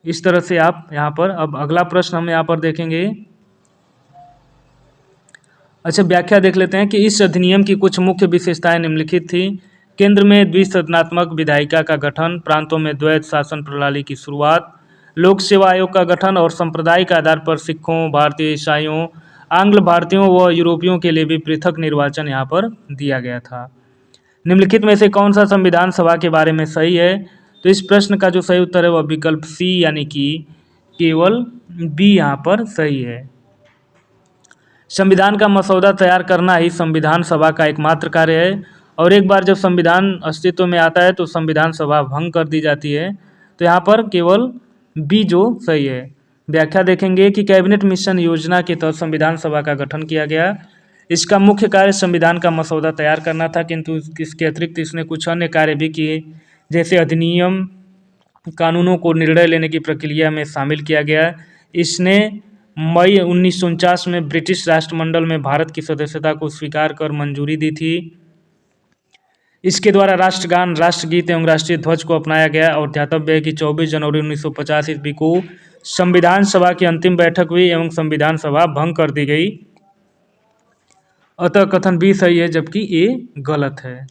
इस तरह से आप यहाँ पर अब अगला प्रश्न हम यहाँ पर देखेंगे। अच्छा, व्याख्या देख लेते हैं कि इस अधिनियम की कुछ मुख्य विशेषताएं निम्नलिखित थी। केंद्र में द्विसदनात्मक विधायिका का गठन, प्रांतों में द्वैत शासन प्रणाली की शुरुआत, लोक सेवा आयोग का गठन और सांप्रदायिक आधार पर सिखों, भारतीय ईसाइयों, आंग्ल भारतीयों व यूरोपियों के लिए भी पृथक निर्वाचन यहाँ पर दिया गया था। निम्नलिखित में से कौन सा संविधान सभा के बारे में सही है? तो इस प्रश्न का जो सही उत्तर है वह विकल्प सी यानी कि केवल बी यहाँ पर सही है। संविधान का मसौदा तैयार करना ही संविधान सभा का एकमात्र कार्य है और एक बार जब संविधान अस्तित्व में आता है तो संविधान सभा भंग कर दी जाती है। तो यहाँ पर केवल बी जो सही है। व्याख्या देखेंगे कि कैबिनेट मिशन योजना के तहत संविधान सभा का गठन किया गया। इसका मुख्य कार्य संविधान का मसौदा तैयार करना था, किंतु इसके अतिरिक्त इसने कुछ अन्य कार्य भी किए, जैसे अधिनियम, कानूनों को निर्णय लेने की प्रक्रिया में शामिल किया गया। इसने मई 1949 में ब्रिटिश राष्ट्रमंडल में भारत की सदस्यता को स्वीकार कर मंजूरी दी थी। इसके द्वारा राष्ट्रगान, राष्ट्रगीत एवं राष्ट्रीय ध्वज को अपनाया गया और ध्यातव्य है कि 24 जनवरी 1950 ईस्वी को संविधान सभा की अंतिम बैठक हुई एवं संविधान सभा भंग कर दी गई। अतः कथन बी सही है जबकि ए गलत है।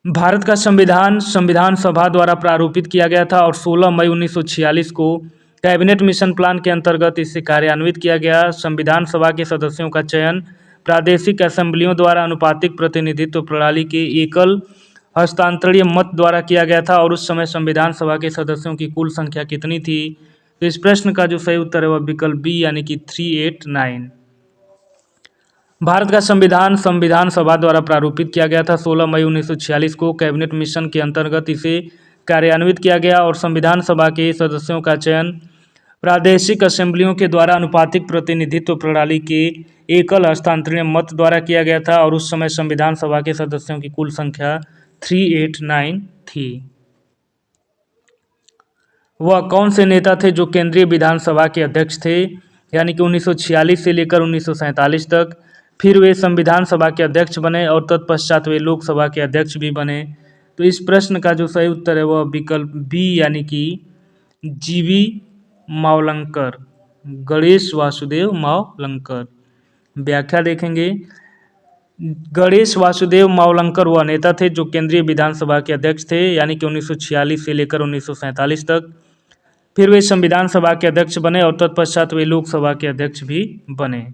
भारत का संविधान संविधान सभा द्वारा प्रारूपित किया गया था और 16 मई 1946 को कैबिनेट मिशन प्लान के अंतर्गत इसे कार्यान्वित किया गया। संविधान सभा के सदस्यों का चयन प्रादेशिक असेंबलियों द्वारा अनुपातिक प्रतिनिधित्व प्रणाली के एकल हस्तांतरणीय मत द्वारा किया गया था और उस समय संविधान सभा के सदस्यों की कुल संख्या कितनी थी? तो इस प्रश्न का जो सही उत्तर है वह विकल्प बी यानी कि 389। भारत का संविधान संविधान सभा द्वारा प्रारूपित किया गया था। 16 मई 1946 को कैबिनेट मिशन के अंतर्गत इसे कार्यान्वित किया गया और संविधान सभा के सदस्यों का चयन प्रादेशिक असेंबलियों के द्वारा अनुपातिक प्रतिनिधित्व प्रणाली के एकल हस्तांतरणीय मत द्वारा किया गया था और उस समय संविधान सभा के सदस्यों की कुल संख्या 389 थी। वह कौन से नेता थे जो केंद्रीय विधानसभा के अध्यक्ष थे, यानी कि 1946 से लेकर 1947 तक। फिर वे संविधान सभा के अध्यक्ष बने और तत्पश्चात वे लोकसभा के अध्यक्ष भी बने। तो इस प्रश्न का जो सही उत्तर है वह विकल्प बी यानी कि जीवी मावलंकर, गणेश वासुदेव मावलंकर। व्याख्या देखेंगे। गणेश वासुदेव मावलंकर वह नेता थे जो केंद्रीय विधानसभा के अध्यक्ष थे, यानी कि 1946 से लेकर 1947 तक। फिर वे संविधान सभा के अध्यक्ष बने और तत्पश्चात वे लोकसभा के अध्यक्ष भी बने।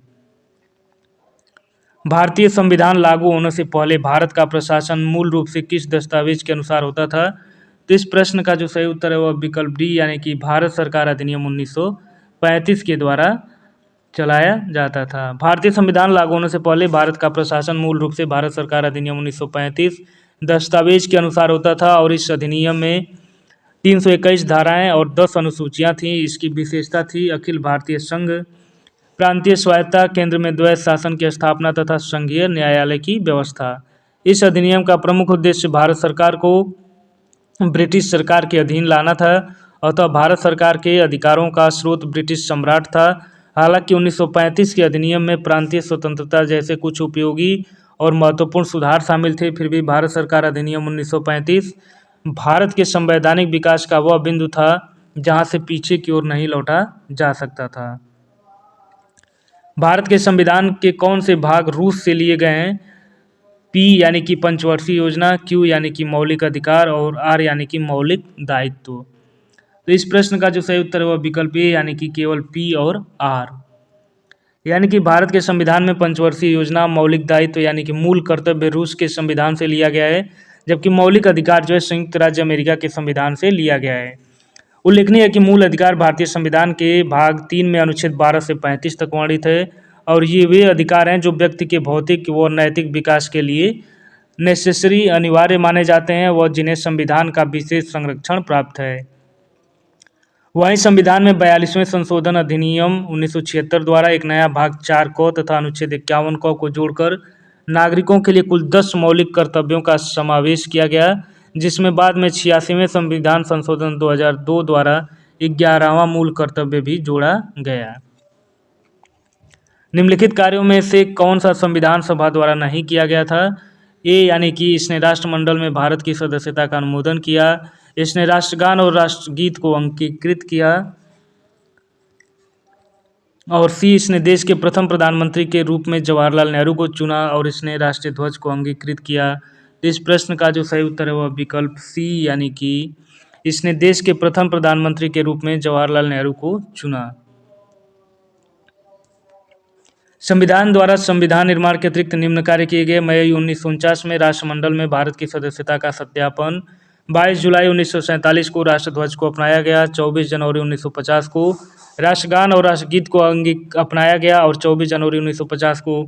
भारतीय संविधान लागू होने से पहले भारत का प्रशासन मूल रूप से किस दस्तावेज के अनुसार होता था? तो इस प्रश्न का जो सही उत्तर है वह विकल्प डी यानी कि भारत सरकार अधिनियम 1935 के द्वारा चलाया जाता था। भारतीय संविधान लागू होने से पहले भारत का प्रशासन मूल रूप से भारत सरकार अधिनियम 1935 दस्तावेज के अनुसार होता था और इस अधिनियम में 321 धाराएं और 10 अनुसूचियां थीं। इसकी विशेषता थी अखिल भारतीय संघ, प्रांतीय स्वायत्तता, केंद्र में द्वैध शासन की स्थापना तथा संघीय न्यायालय की व्यवस्था। इस अधिनियम का प्रमुख उद्देश्य भारत सरकार को ब्रिटिश सरकार के अधीन लाना था, अतः भारत सरकार के अधिकारों का स्रोत ब्रिटिश सम्राट था। हालांकि 1935 के अधिनियम में प्रांतीय स्वतंत्रता जैसे कुछ उपयोगी और महत्वपूर्ण सुधार शामिल थे, फिर भी भारत सरकार अधिनियम 1935 भारत के संवैधानिक विकास का वह बिंदु था जहां से पीछे की ओर नहीं लौटा जा सकता था। भारत के संविधान के कौन से भाग रूस से लिए गए हैं? पी यानी कि पंचवर्षीय योजना, क्यू यानी कि मौलिक अधिकार और आर यानी कि मौलिक दायित्व। तो इस प्रश्न का जो सही उत्तर है वह विकल्प ए यानी कि केवल पी और आर, यानी कि भारत के संविधान में पंचवर्षीय योजना, मौलिक दायित्व यानी कि मूल कर्तव्य रूस के संविधान से लिया गया है, जबकि मौलिक अधिकार जो है संयुक्त राज्य अमेरिका के संविधान से लिया गया है। उल्लेखनीय है कि मूल अधिकार भारतीय संविधान के भाग 3 में अनुच्छेद 12 से 35 तक वर्णित है और ये वे अधिकार हैं जो व्यक्ति के भौतिक व नैतिक विकास के लिए नेसेसरी अनिवार्य माने जाते हैं व जिन्हें संविधान का विशेष संरक्षण प्राप्त है। वहीं संविधान में 42वें संशोधन अधिनियम 1976 द्वारा एक नया भाग 4 क तथा अनुच्छेद 51 क को जोड़कर नागरिकों के लिए कुल 10 मौलिक कर्तव्यों का समावेश किया गया, जिसमें बाद में 86वें संविधान संशोधन 2002 द्वारा 11वां मूल कर्तव्य भी जोड़ा गया। निम्नलिखित कार्यों में से कौन सा संविधान सभा द्वारा नहीं किया गया था? ए यानी कि इसने राष्ट्रमंडल में भारत की सदस्यता का अनुमोदन किया, इसने राष्ट्रगान और राष्ट्रगीत को अंगीकृत किया, और सी इसने देश के प्रथम प्रधानमंत्री के रूप में जवाहरलाल नेहरू को चुना और इसने राष्ट्रीय ध्वज को अंगीकृत किया। इस प्रश्न का जो सही उत्तर है वह विकल्प सी यानी कि इसने देश के प्रथम प्रधानमंत्री के रूप में जवाहरलाल नेहरू को चुना। संविधान द्वारा संविधान निर्माण के अतिरिक्त निम्न कार्य किए गए। मई 1949 में राष्ट्रमंडल में भारत की सदस्यता का सत्यापन, 22 जुलाई 1947 को राष्ट्रध्वज को अपनाया गया, 24 जनवरी 1950 को राष्ट्रगान और राष्ट्रगीत को अपनाया गया और 24 जनवरी 1950 को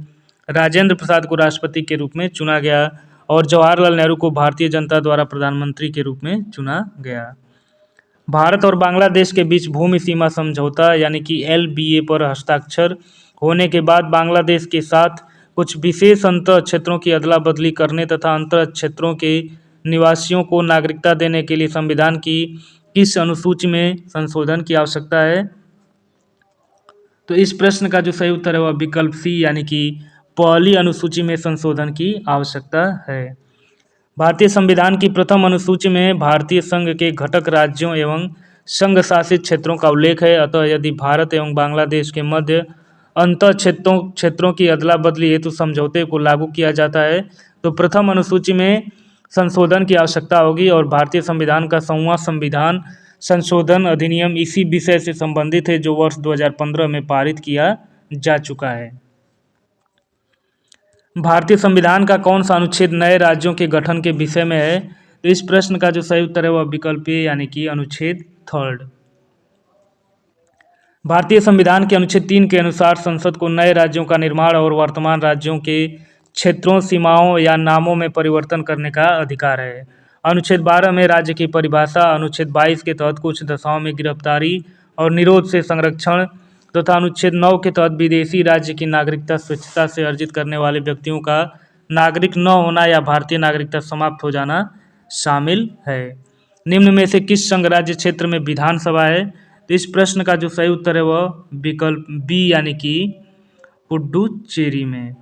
राजेंद्र प्रसाद को राष्ट्रपति के रूप में चुना गया और जवाहरलाल नेहरू को भारतीय जनता द्वारा प्रधानमंत्री के रूप में चुना गया। भारत और बांग्लादेश के बीच भूमि सीमा समझौता यानी कि LBA पर हस्ताक्षर होने के बाद बांग्लादेश के साथ कुछ विशेष अंतर क्षेत्रों की अदला बदली करने तथा अंतर क्षेत्रों के निवासियों को नागरिकता देने के लिए संविधान की किस अनुसूची में संशोधन की आवश्यकता है? तो इस प्रश्न का जो सही उत्तर है वह विकल्प सी यानी कि पहली अनुसूची में संशोधन की आवश्यकता है। भारतीय संविधान की प्रथम अनुसूची में भारतीय संघ के घटक राज्यों एवं संघ शासित क्षेत्रों का उल्लेख है, अतः यदि भारत एवं बांग्लादेश के मध्य अंतर क्षेत्रों की अदला बदली हेतु समझौते को लागू किया जाता है तो प्रथम अनुसूची में संशोधन की आवश्यकता होगी और भारतीय संविधान का 100वां संविधान संशोधन अधिनियम इसी विषय से संबंधित है जो वर्ष 2015 में पारित किया जा चुका है। भारतीय संविधान का कौन सा अनुच्छेद नए राज्यों के गठन के विषय में है? तो इस प्रश्न का जो सही उत्तर है वह विकल्प ए यानी कि अनुच्छेद 3। भारतीय संविधान के अनुच्छेद 3 के अनुसार संसद को नए राज्यों का निर्माण और वर्तमान राज्यों के क्षेत्रों, सीमाओं या नामों में परिवर्तन करने का अधिकार है। अनुच्छेद 12 में राज्य की परिभाषा, अनुच्छेद 22 के तहत कुछ दशाओं में गिरफ्तारी और निरोध से संरक्षण तथा अनुच्छेद 9 के तहत विदेशी राज्य की नागरिकता स्वेच्छा से अर्जित करने वाले व्यक्तियों का नागरिक न होना या भारतीय नागरिकता समाप्त हो जाना शामिल है। निम्न में से किस संघ राज्य क्षेत्र में विधानसभा है? तो इस प्रश्न का जो सही उत्तर है वह विकल्प बी यानी कि पुडुचेरी में।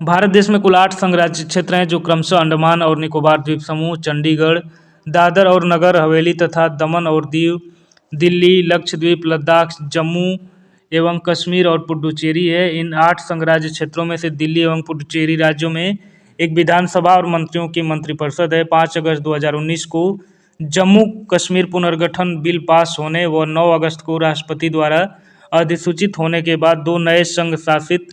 भारत देश में कुल 8 संघ राज्य क्षेत्र हैं जो क्रमशः अंडमान और निकोबार द्वीप समूह, चंडीगढ़, दादर और नगर हवेली तथा दमन और दीव, दिल्ली, लक्षद्वीप, लद्दाख, जम्मू एवं कश्मीर और पुडुचेरी है। इन 8 संघ राज्य क्षेत्रों में से दिल्ली एवं पुडुचेरी राज्यों में एक विधानसभा और मंत्रियों की मंत्रिपरिषद है। 5 अगस्त 2019 को जम्मू कश्मीर पुनर्गठन बिल पास होने व 9 अगस्त को राष्ट्रपति द्वारा अधिसूचित होने के बाद 2 नए संघ शासित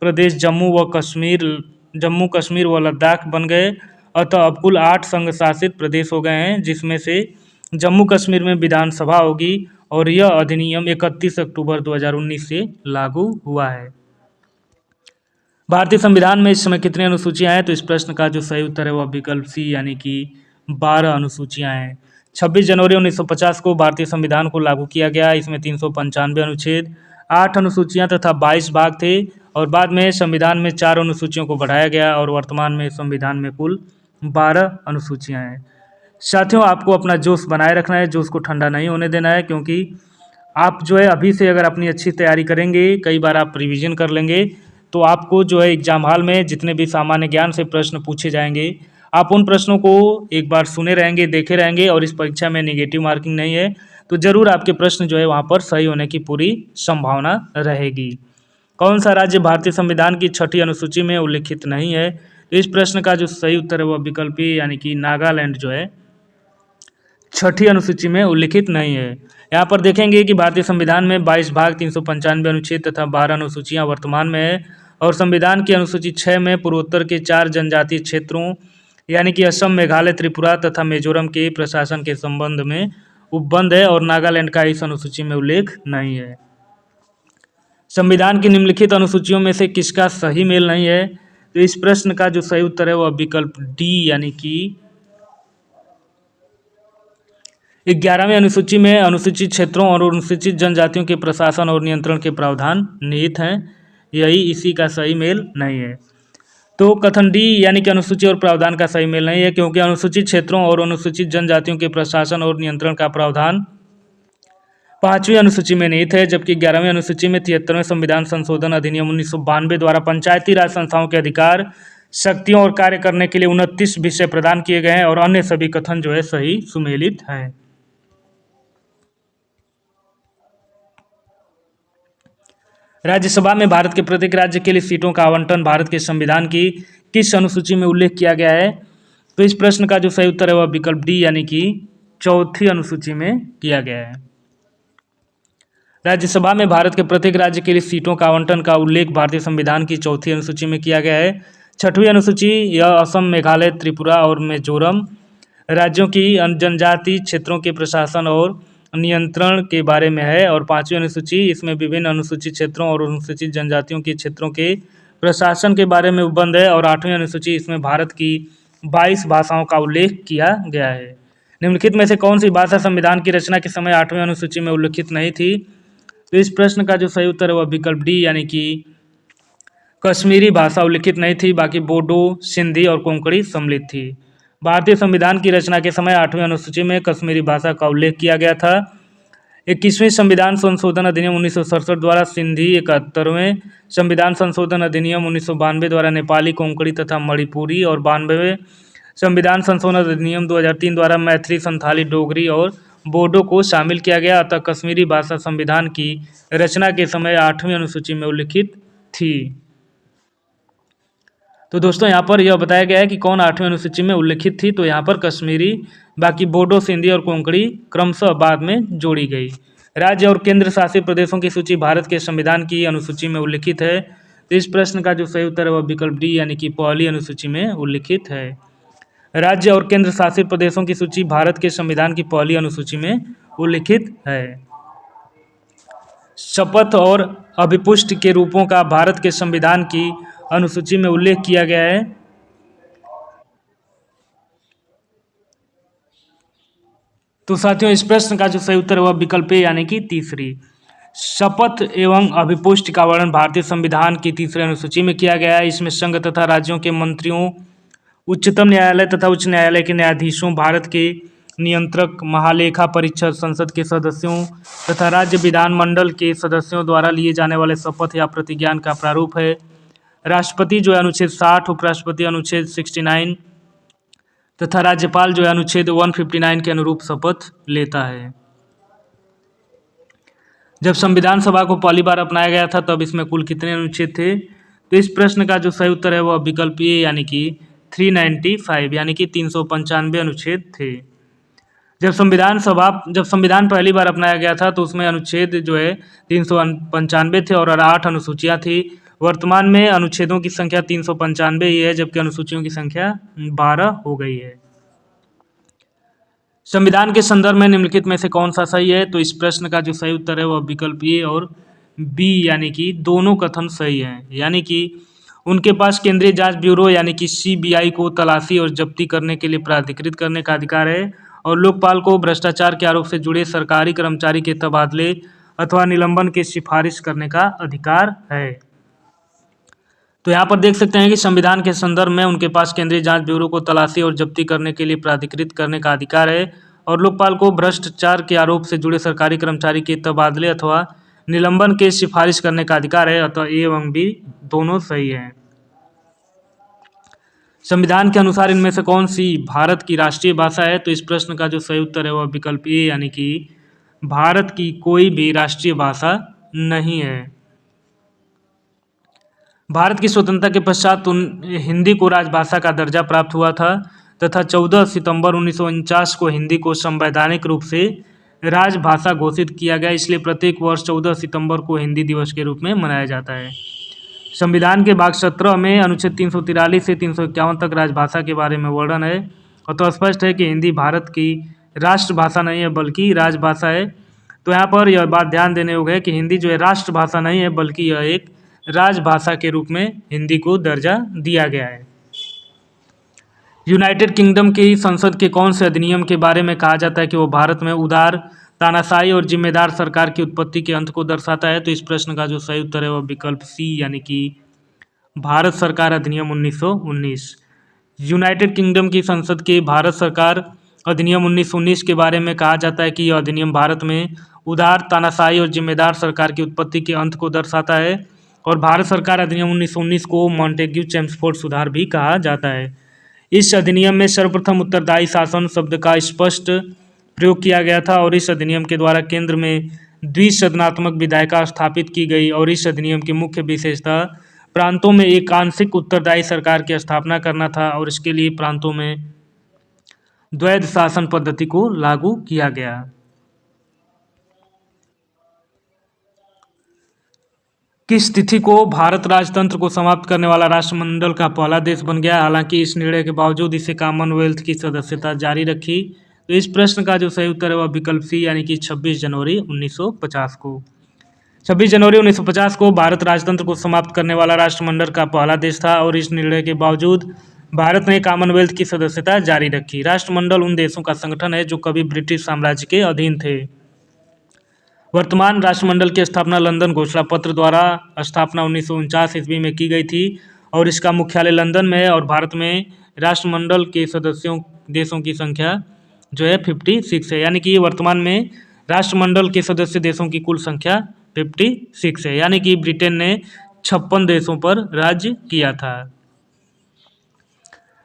प्रदेश जम्मू कश्मीर व लद्दाख बन गए। अतः अब कुल 8 संघ शासित प्रदेश हो गए हैं, जिसमें से जम्मू कश्मीर में विधानसभा होगी और यह अधिनियम 31 अक्टूबर 2019 से लागू हुआ है। भारतीय संविधान में इस समय कितनी अनुसूचियां हैं? तो इस प्रश्न का जो सही उत्तर है वह विकल्प सी यानी कि 12 अनुसूचियां हैं। 26 जनवरी 1950 को भारतीय संविधान को लागू किया गया। इसमें 395 अनुच्छेद, 8 अनुसूचियां तथा 22 भाग थे और बाद में संविधान में 4 अनुसूचियों को बढ़ाया गया और वर्तमान में संविधान में कुल 12 अनुसूचियां हैं। साथियों, आपको अपना जोश बनाए रखना है, जोश को ठंडा नहीं होने देना है, क्योंकि आप जो है अभी से अगर अपनी अच्छी तैयारी करेंगे, कई बार आप रिवीजन कर लेंगे, तो आपको जो है एग्जाम हॉल में जितने भी सामान्य ज्ञान से प्रश्न पूछे जाएंगे, आप उन प्रश्नों को एक बार सुने रहेंगे, देखे रहेंगे और इस परीक्षा में नेगेटिव मार्किंग नहीं है, तो ज़रूर आपके प्रश्न जो है वहाँ पर सही होने की पूरी संभावना रहेगी। कौन सा राज्य भारतीय संविधान की 6ठी अनुसूची में उल्लिखित नहीं है? तो इस प्रश्न का जो सही उत्तर है वह विकल्प ए यानी कि नागालैंड जो है 6ठी अनुसूची में उल्लिखित नहीं है। यहाँ पर देखेंगे कि भारतीय संविधान में 22 भाग, 395 अनुच्छेद तथा 12 अनुसूचियाँ वर्तमान में है और संविधान की अनुसूची 6 में पूर्वोत्तर के 4 जनजातीय क्षेत्रों यानी कि असम, मेघालय, त्रिपुरा तथा मिजोरम के प्रशासन के संबंध में उपबंध है और नागालैंड का इस अनुसूची में उल्लेख नहीं है। संविधान की निम्नलिखित अनुसूचियों में से किसका सही मेल नहीं है? तो इस प्रश्न का जो सही उत्तर है वह विकल्प डी यानी कि 11वीं अनुसूची में अनुसूचित क्षेत्रों और अनुसूचित जनजातियों के प्रशासन और नियंत्रण के प्रावधान निहित हैं। यही इसी का सही मेल नहीं है। तो कथन डी यानी कि अनुसूची और प्रावधान का सही मेल नहीं है, क्योंकि अनुसूचित क्षेत्रों और अनुसूचित जनजातियों के प्रशासन और नियंत्रण का प्रावधान 5वीं अनुसूची में निहित है, जबकि 11वीं अनुसूची में 73वें संविधान संशोधन अधिनियम 1992 द्वारा पंचायती राज संस्थाओं के अधिकार, शक्तियों और कार्य करने के लिए 29 विषय प्रदान किए गए हैं और अन्य सभी कथन जो है सही सुमेलित हैं। राज्यसभा में भारत के प्रत्येक राज्य के लिए सीटों का आवंटन भारत के संविधान की किस अनुसूची में उल्लेख किया गया है? तो इस प्रश्न का जो सही उत्तर है वह विकल्प डी यानी कि 4थी अनुसूची में किया गया है। राज्यसभा में भारत के प्रत्येक राज्य के लिए सीटों का आवंटन का उल्लेख भारतीय संविधान की 4थी अनुसूची में किया गया है। 6वीं अनुसूची यह असम, मेघालय, त्रिपुरा और मिजोरम राज्यों की जनजातीय क्षेत्रों के प्रशासन और नियंत्रण के बारे में है और 5वीं अनुसूची इसमें विभिन्न अनुसूचित क्षेत्रों और अनुसूचित जनजातियों के क्षेत्रों के प्रशासन के बारे में उपबंध है और 8वीं अनुसूची इसमें भारत की 22 भाषाओं का उल्लेख किया गया है। निम्नलिखित में से कौन सी भाषा संविधान की रचना के समय 8वीं अनुसूची में उल्लिखित नहीं थी? तो इस प्रश्न का जो सही उत्तर है वह विकल्प डी यानी कि कश्मीरी भाषा उल्लिखित नहीं थी, बाकी बोडो, सिंधी और कोंकणी सम्मिलित थी। भारतीय संविधान की रचना के समय 8वीं अनुसूची में कश्मीरी भाषा का उल्लेख किया गया था। 21वें संविधान संशोधन अधिनियम 1967 द्वारा सिंधी, 71वें संविधान संशोधन अधिनियम 1992 द्वारा नेपाली, कोंकणी तथा मणिपुरी और 92वें संविधान संशोधन अधिनियम 2003 द्वारा मैथिली, संथाली, डोगरी और बोडो को शामिल किया गया। अतः कश्मीरी भाषा संविधान की रचना के समय 8वीं अनुसूची में उल्लिखित थी। तो दोस्तों यहाँ पर यह बताया गया है कि कौन 8वीं अनुसूची में उल्लिखित थी, तो यहाँ पर कश्मीरी, बाकी बोडो, सिंधी और कोंकणी क्रमशः बाद में जोड़ी गई। राज्य और केंद्र शासित प्रदेशों की सूची भारत के संविधान की अनुसूची में उल्लिखित है। तो इस प्रश्न का जो सही उत्तर है वह विकल्प डी यानी कि पहली अनुसूची में उल्लिखित है। राज्य और केंद्र शासित प्रदेशों की सूची भारत के संविधान की पहली अनुसूची में उल्लिखित है। शपथ और अभिपुष्ट के रूपों का भारत के संविधान की अनुसूची में उल्लेख किया गया है। तो साथियों, इस प्रश्न का जो सही उत्तर है वह विकल्प ए यानी कि तीसरी। शपथ एवं अभिपुष्ट का वर्णन भारतीय संविधान की तीसरी अनुसूची में किया गया है। इसमें संघ तथा राज्यों के मंत्रियों उच्चतम न्यायालय तथा उच्च न्यायालय के न्यायाधीशों, भारत के नियंत्रक, महालेखा परीक्षक, संसद के सदस्यों तथा राज्य विधानमंडल के सदस्यों द्वारा लिए जाने वाले शपथ या प्रतिज्ञान का प्रारूप है। राष्ट्रपति जो है अनुच्छेद 60, उपराष्ट्रपति अनुच्छेद 69 तथा राज्यपाल जो है अनुच्छेद 159 के अनुरूप शपथ लेता है। जब संविधान सभा को पहली बार अपनाया गया था तब इसमें कुल कितने अनुच्छेद थे? तो इस प्रश्न का जो सही उत्तर है वह विकल्प ए यानी कि 395 यानी कि 395 अनुच्छेद थे। जब संविधान पहली बार अपनाया गया था तो उसमें अनुच्छेद जो है 395 थे और 8 अनुसूचियाँ थी। वर्तमान में अनुच्छेदों की संख्या 395 ही है, जबकि अनुसूचियों की संख्या 12 हो गई है। संविधान के संदर्भ में निम्नलिखित में से कौन सा सही है? तो इस प्रश्न का जो सही उत्तर है वह विकल्प ए और बी यानी कि दोनों कथन सही हैं। यानी कि उनके पास केंद्रीय जांच ब्यूरो यानी कि सीबीआई को तलाशी और जब्ती करने के लिए प्राधिकृत करने का अधिकार है और लोकपाल को भ्रष्टाचार के आरोप से जुड़े सरकारी कर्मचारी के तबादले अथवा निलंबन की सिफारिश करने का अधिकार है। तो यहाँ पर देख सकते हैं कि संविधान के संदर्भ में उनके पास केंद्रीय जांच ब्यूरो को तलाशी और जब्ती करने के लिए प्राधिकृत करने का अधिकार है और लोकपाल को भ्रष्टाचार के आरोप से जुड़े सरकारी कर्मचारी के तबादले अथवा निलंबन की सिफारिश करने का अधिकार है। अतः ए एवं बी दोनों सही हैं। संविधान के अनुसार इनमें से कौन सी भारत की राष्ट्रीय भाषा है? तो इस प्रश्न का जो सही उत्तर है वह विकल्प ए यानी कि भारत की कोई भी राष्ट्रीय भाषा नहीं है। भारत की स्वतंत्रता के पश्चात हिंदी को राजभाषा का दर्जा प्राप्त हुआ था तथा 14 सितंबर 1949 को हिंदी को संवैधानिक रूप से राजभाषा घोषित किया गया। इसलिए प्रत्येक वर्ष 14 सितंबर को हिंदी दिवस के रूप में मनाया जाता है। संविधान के भाग 17 में अनुच्छेद 343 से 351 तक राजभाषा के बारे में वर्णन है और तो स्पष्ट है कि हिंदी भारत की राष्ट्रभाषा नहीं है बल्कि राजभाषा है। तो यहाँ पर यह बात ध्यान देने योग्य है कि हिंदी जो है राष्ट्रभाषा नहीं है बल्कि यह एक राजभाषा के रूप में हिंदी को दर्जा दिया गया है। यूनाइटेड किंगडम की संसद के कौन से अधिनियम के बारे में कहा जाता है कि वो भारत में उदार, तानाशाही और जिम्मेदार सरकार की उत्पत्ति के अंत को दर्शाता है? तो इस प्रश्न का जो सही उत्तर है वह विकल्प सी यानी कि भारत सरकार अधिनियम 1919। यूनाइटेड किंगडम की संसद के भारत सरकार अधिनियम 1919 के बारे में कहा जाता है कि यह अधिनियम भारत में उदार, तानाशाही और जिम्मेदार सरकार की उत्पत्ति के अंत को दर्शाता है और भारत सरकार अधिनियम 1919 को मॉन्टेग्यू चेम्सफोर्ड सुधार भी कहा जाता है। इस अधिनियम में सर्वप्रथम उत्तरदायी शासन शब्द का स्पष्ट प्रयोग किया गया था और इस अधिनियम के द्वारा केंद्र में द्विसदनात्मक विधायिका स्थापित की गई और इस अधिनियम की मुख्य विशेषता प्रांतों में एक आंशिक उत्तरदायी सरकार की स्थापना करना था और इसके लिए प्रांतों में द्वैध शासन पद्धति को लागू किया गया। किस तिथि को भारत राजतंत्र को समाप्त करने वाला राष्ट्रमंडल का पहला देश बन गया? हालांकि इस निर्णय के बावजूद इसे कॉमनवेल्थ की सदस्यता जारी रखी। तो इस प्रश्न का जो सही उत्तर है वह विकल्प सी यानी कि 26 जनवरी 1950 को। 26 जनवरी 1950 को भारत राजतंत्र को समाप्त करने वाला राष्ट्रमंडल का पहला देश था और इस निर्णय के बावजूद भारत ने कॉमनवेल्थ की सदस्यता जारी रखी। राष्ट्रमंडल उन देशों का संगठन है जो कभी ब्रिटिश साम्राज्य के अधीन थे। वर्तमान राष्ट्रमंडल की स्थापना लंदन घोषणा पत्र द्वारा स्थापना 1949 ईस्वी में की गई थी और इसका मुख्यालय लंदन में है और भारत में राष्ट्रमंडल के देशों की संख्या जो है 56 है। यानी कि वर्तमान में राष्ट्रमंडल के सदस्य देशों की कुल संख्या 56 है। यानी कि ब्रिटेन ने 56 देशों पर राज्य किया था।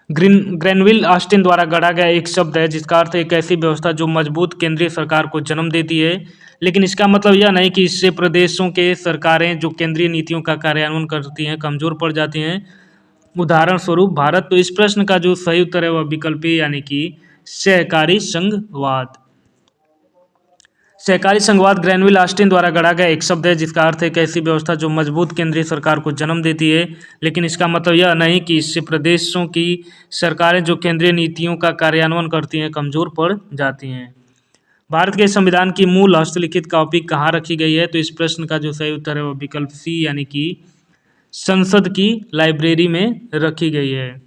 ग्रेनविल ऑस्टिन द्वारा गढ़ा गया एक शब्द है जिसका अर्थ एक ऐसी व्यवस्था जो मजबूत केंद्रीय सरकार को जन्म देती है, लेकिन इसका मतलब यह नहीं कि इससे प्रदेशों के सरकारें जो केंद्रीय नीतियों का कार्यान्वयन करती हैं कमजोर पड़ जाती हैं। उदाहरण स्वरूप भारत। तो इस प्रश्न का जो सही उत्तर है वह विकल्प ए यानी कि सहकारी संघवाद। सहकारी संघवाद ग्रेनविल ऑस्टिन द्वारा गढ़ा गया एक शब्द है जिसका अर्थ है एक ऐसी व्यवस्था जो मजबूत केंद्रीय सरकार को जन्म देती है, लेकिन इसका मतलब यह नहीं कि इससे प्रदेशों की सरकारें जो केंद्रीय नीतियों का कार्यान्वयन करती हैं कमजोर पड़ जाती हैं। भारत के संविधान की मूल हस्तलिखित कॉपी कहाँ रखी गई है? तो इस प्रश्न का जो सही उत्तर है वह विकल्प सी यानी कि संसद की लाइब्रेरी में रखी गई है।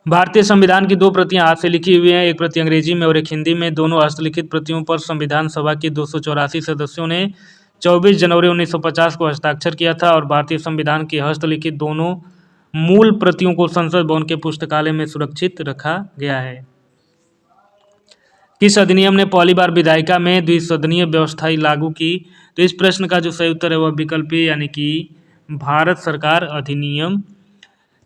भारतीय संविधान की 2 प्रतियां हाथ से लिखी हुई हैं, एक प्रति अंग्रेजी में और एक हिंदी में। दोनों हस्तलिखित प्रतियों पर संविधान सभा के 284 सदस्यों ने 24 जनवरी 1950 को हस्ताक्षर किया था और भारतीय संविधान की हस्तलिखित दोनों मूल प्रतियों को संसद भवन के पुस्तकालय में सुरक्षित रखा गया है। किस अधिनियम ने पहली बार विधायिका में द्विसदनीय व्यवस्था लागू की? तो इस प्रश्न का जो सही उत्तर है वह विकल्प ए यानी कि भारत सरकार अधिनियम।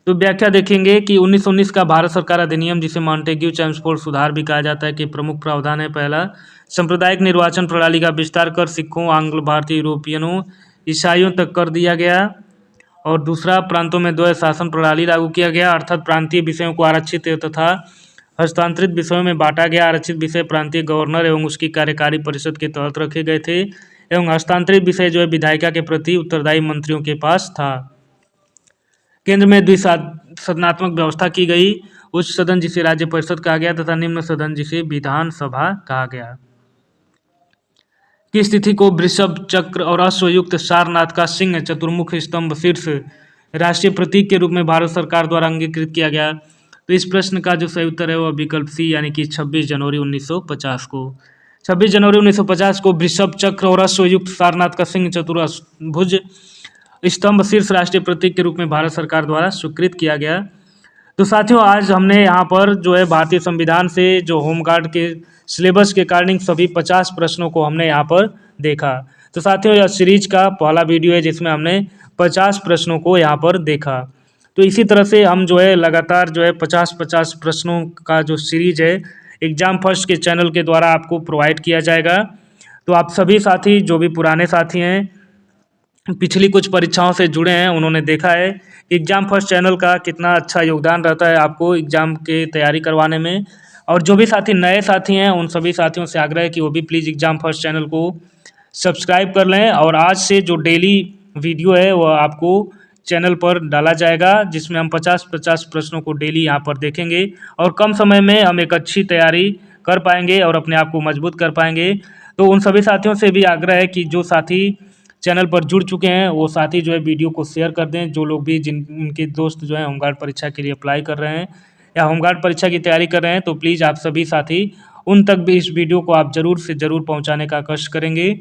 तो व्याख्या देखेंगे कि 1919 का भारत सरकार अधिनियम, जिसे मॉन्टेग्यू चैम्सफोर्ड सुधार भी कहा जाता है, कि प्रमुख प्रावधान है पहला, सांप्रदायिक निर्वाचन प्रणाली का विस्तार कर सिखों, आंग्ल भारतीय, यूरोपियनों, ईसाइयों तक कर दिया गया। और दूसरा, प्रांतों में द्वैध शासन प्रणाली लागू किया गया, अर्थात प्रांतीय विषयों को आरक्षित तथा हस्तांतरित विषयों में बांटा गया। आरक्षित विषय प्रांतीय गवर्नर एवं उसकी कार्यकारी परिषद के तहत रखे गए थे, एवं हस्तांतरित विषय जो है विधायिका के प्रति उत्तरदायी मंत्रियों के पास था। केंद्र में द्विसदनात्मक व्यवस्था की गई, उच्च सदन जिसे राज्य परिषद कहा गया तथा निम्न सदन जिसे विधानसभा कहा गया। किस तिथि को वृषभ चक्र और अश्वयुक्त सारनाथ का सिंह चतुर्मुख स्तंभ शीर्ष राष्ट्रीय प्रतीक के रूप में भारत सरकार द्वारा अंगीकृत किया गया? तो इस प्रश्न का जो सही उत्तर है वह विकल्प सी यानी कि 26 जनवरी 1950 को। 26 जनवरी 1950 को वृषभ चक्र और अश्वयुक्त सारनाथ का सिंह चतुर्भुज स्तंभ शीर्ष राष्ट्रीय प्रतीक के रूप में भारत सरकार द्वारा स्वीकृत किया गया। तो साथियों, आज हमने यहाँ पर जो है भारतीय संविधान से जो होमगार्ड के सिलेबस के अकॉर्डिंग सभी 50 प्रश्नों को हमने यहाँ पर देखा। तो साथियों, यह सीरीज का पहला वीडियो है जिसमें हमने 50 प्रश्नों को यहाँ पर देखा। तो इसी तरह से हम जो है लगातार जो है 50-50 प्रश्नों का जो सीरीज है एग्जाम फर्स्ट के चैनल के द्वारा आपको प्रोवाइड किया जाएगा। तो आप सभी साथी जो भी पुराने साथी हैं, पिछली कुछ परीक्षाओं से जुड़े हैं, उन्होंने देखा है कि एग्जाम फर्स्ट चैनल का कितना अच्छा योगदान रहता है आपको एग्ज़ाम की तैयारी करवाने में। और जो भी साथी नए साथी हैं उन सभी साथियों से आग्रह है कि वो भी प्लीज़ एग्जाम फर्स्ट चैनल को सब्सक्राइब कर लें। और आज से जो डेली वीडियो है वह आपको चैनल पर डाला जाएगा, जिसमें हम 50-50 प्रश्नों को डेली यहाँ पर देखेंगे और कम समय में हम एक अच्छी तैयारी कर पाएंगे और अपने आप को मजबूत कर पाएंगे। तो उन सभी साथियों से भी आग्रह है कि जो साथी चैनल पर जुड़ चुके हैं वो साथी जो है वीडियो को शेयर कर दें। जो लोग भी जिन उनके दोस्त जो हैं होमगार्ड परीक्षा के लिए अप्लाई कर रहे हैं या होमगार्ड परीक्षा की तैयारी कर रहे हैं, तो प्लीज़ आप सभी साथी उन तक भी इस वीडियो को आप ज़रूर से ज़रूर पहुंचाने का कष्ट करेंगे।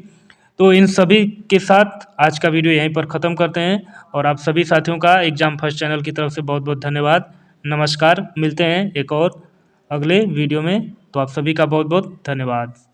तो इन सभी के साथ आज का वीडियो यहीं पर ख़त्म करते हैं और आप सभी साथियों का एग्जाम फर्स्ट चैनल की तरफ से बहुत बहुत धन्यवाद। नमस्कार, मिलते हैं एक और अगले वीडियो में। तो आप सभी का बहुत बहुत धन्यवाद।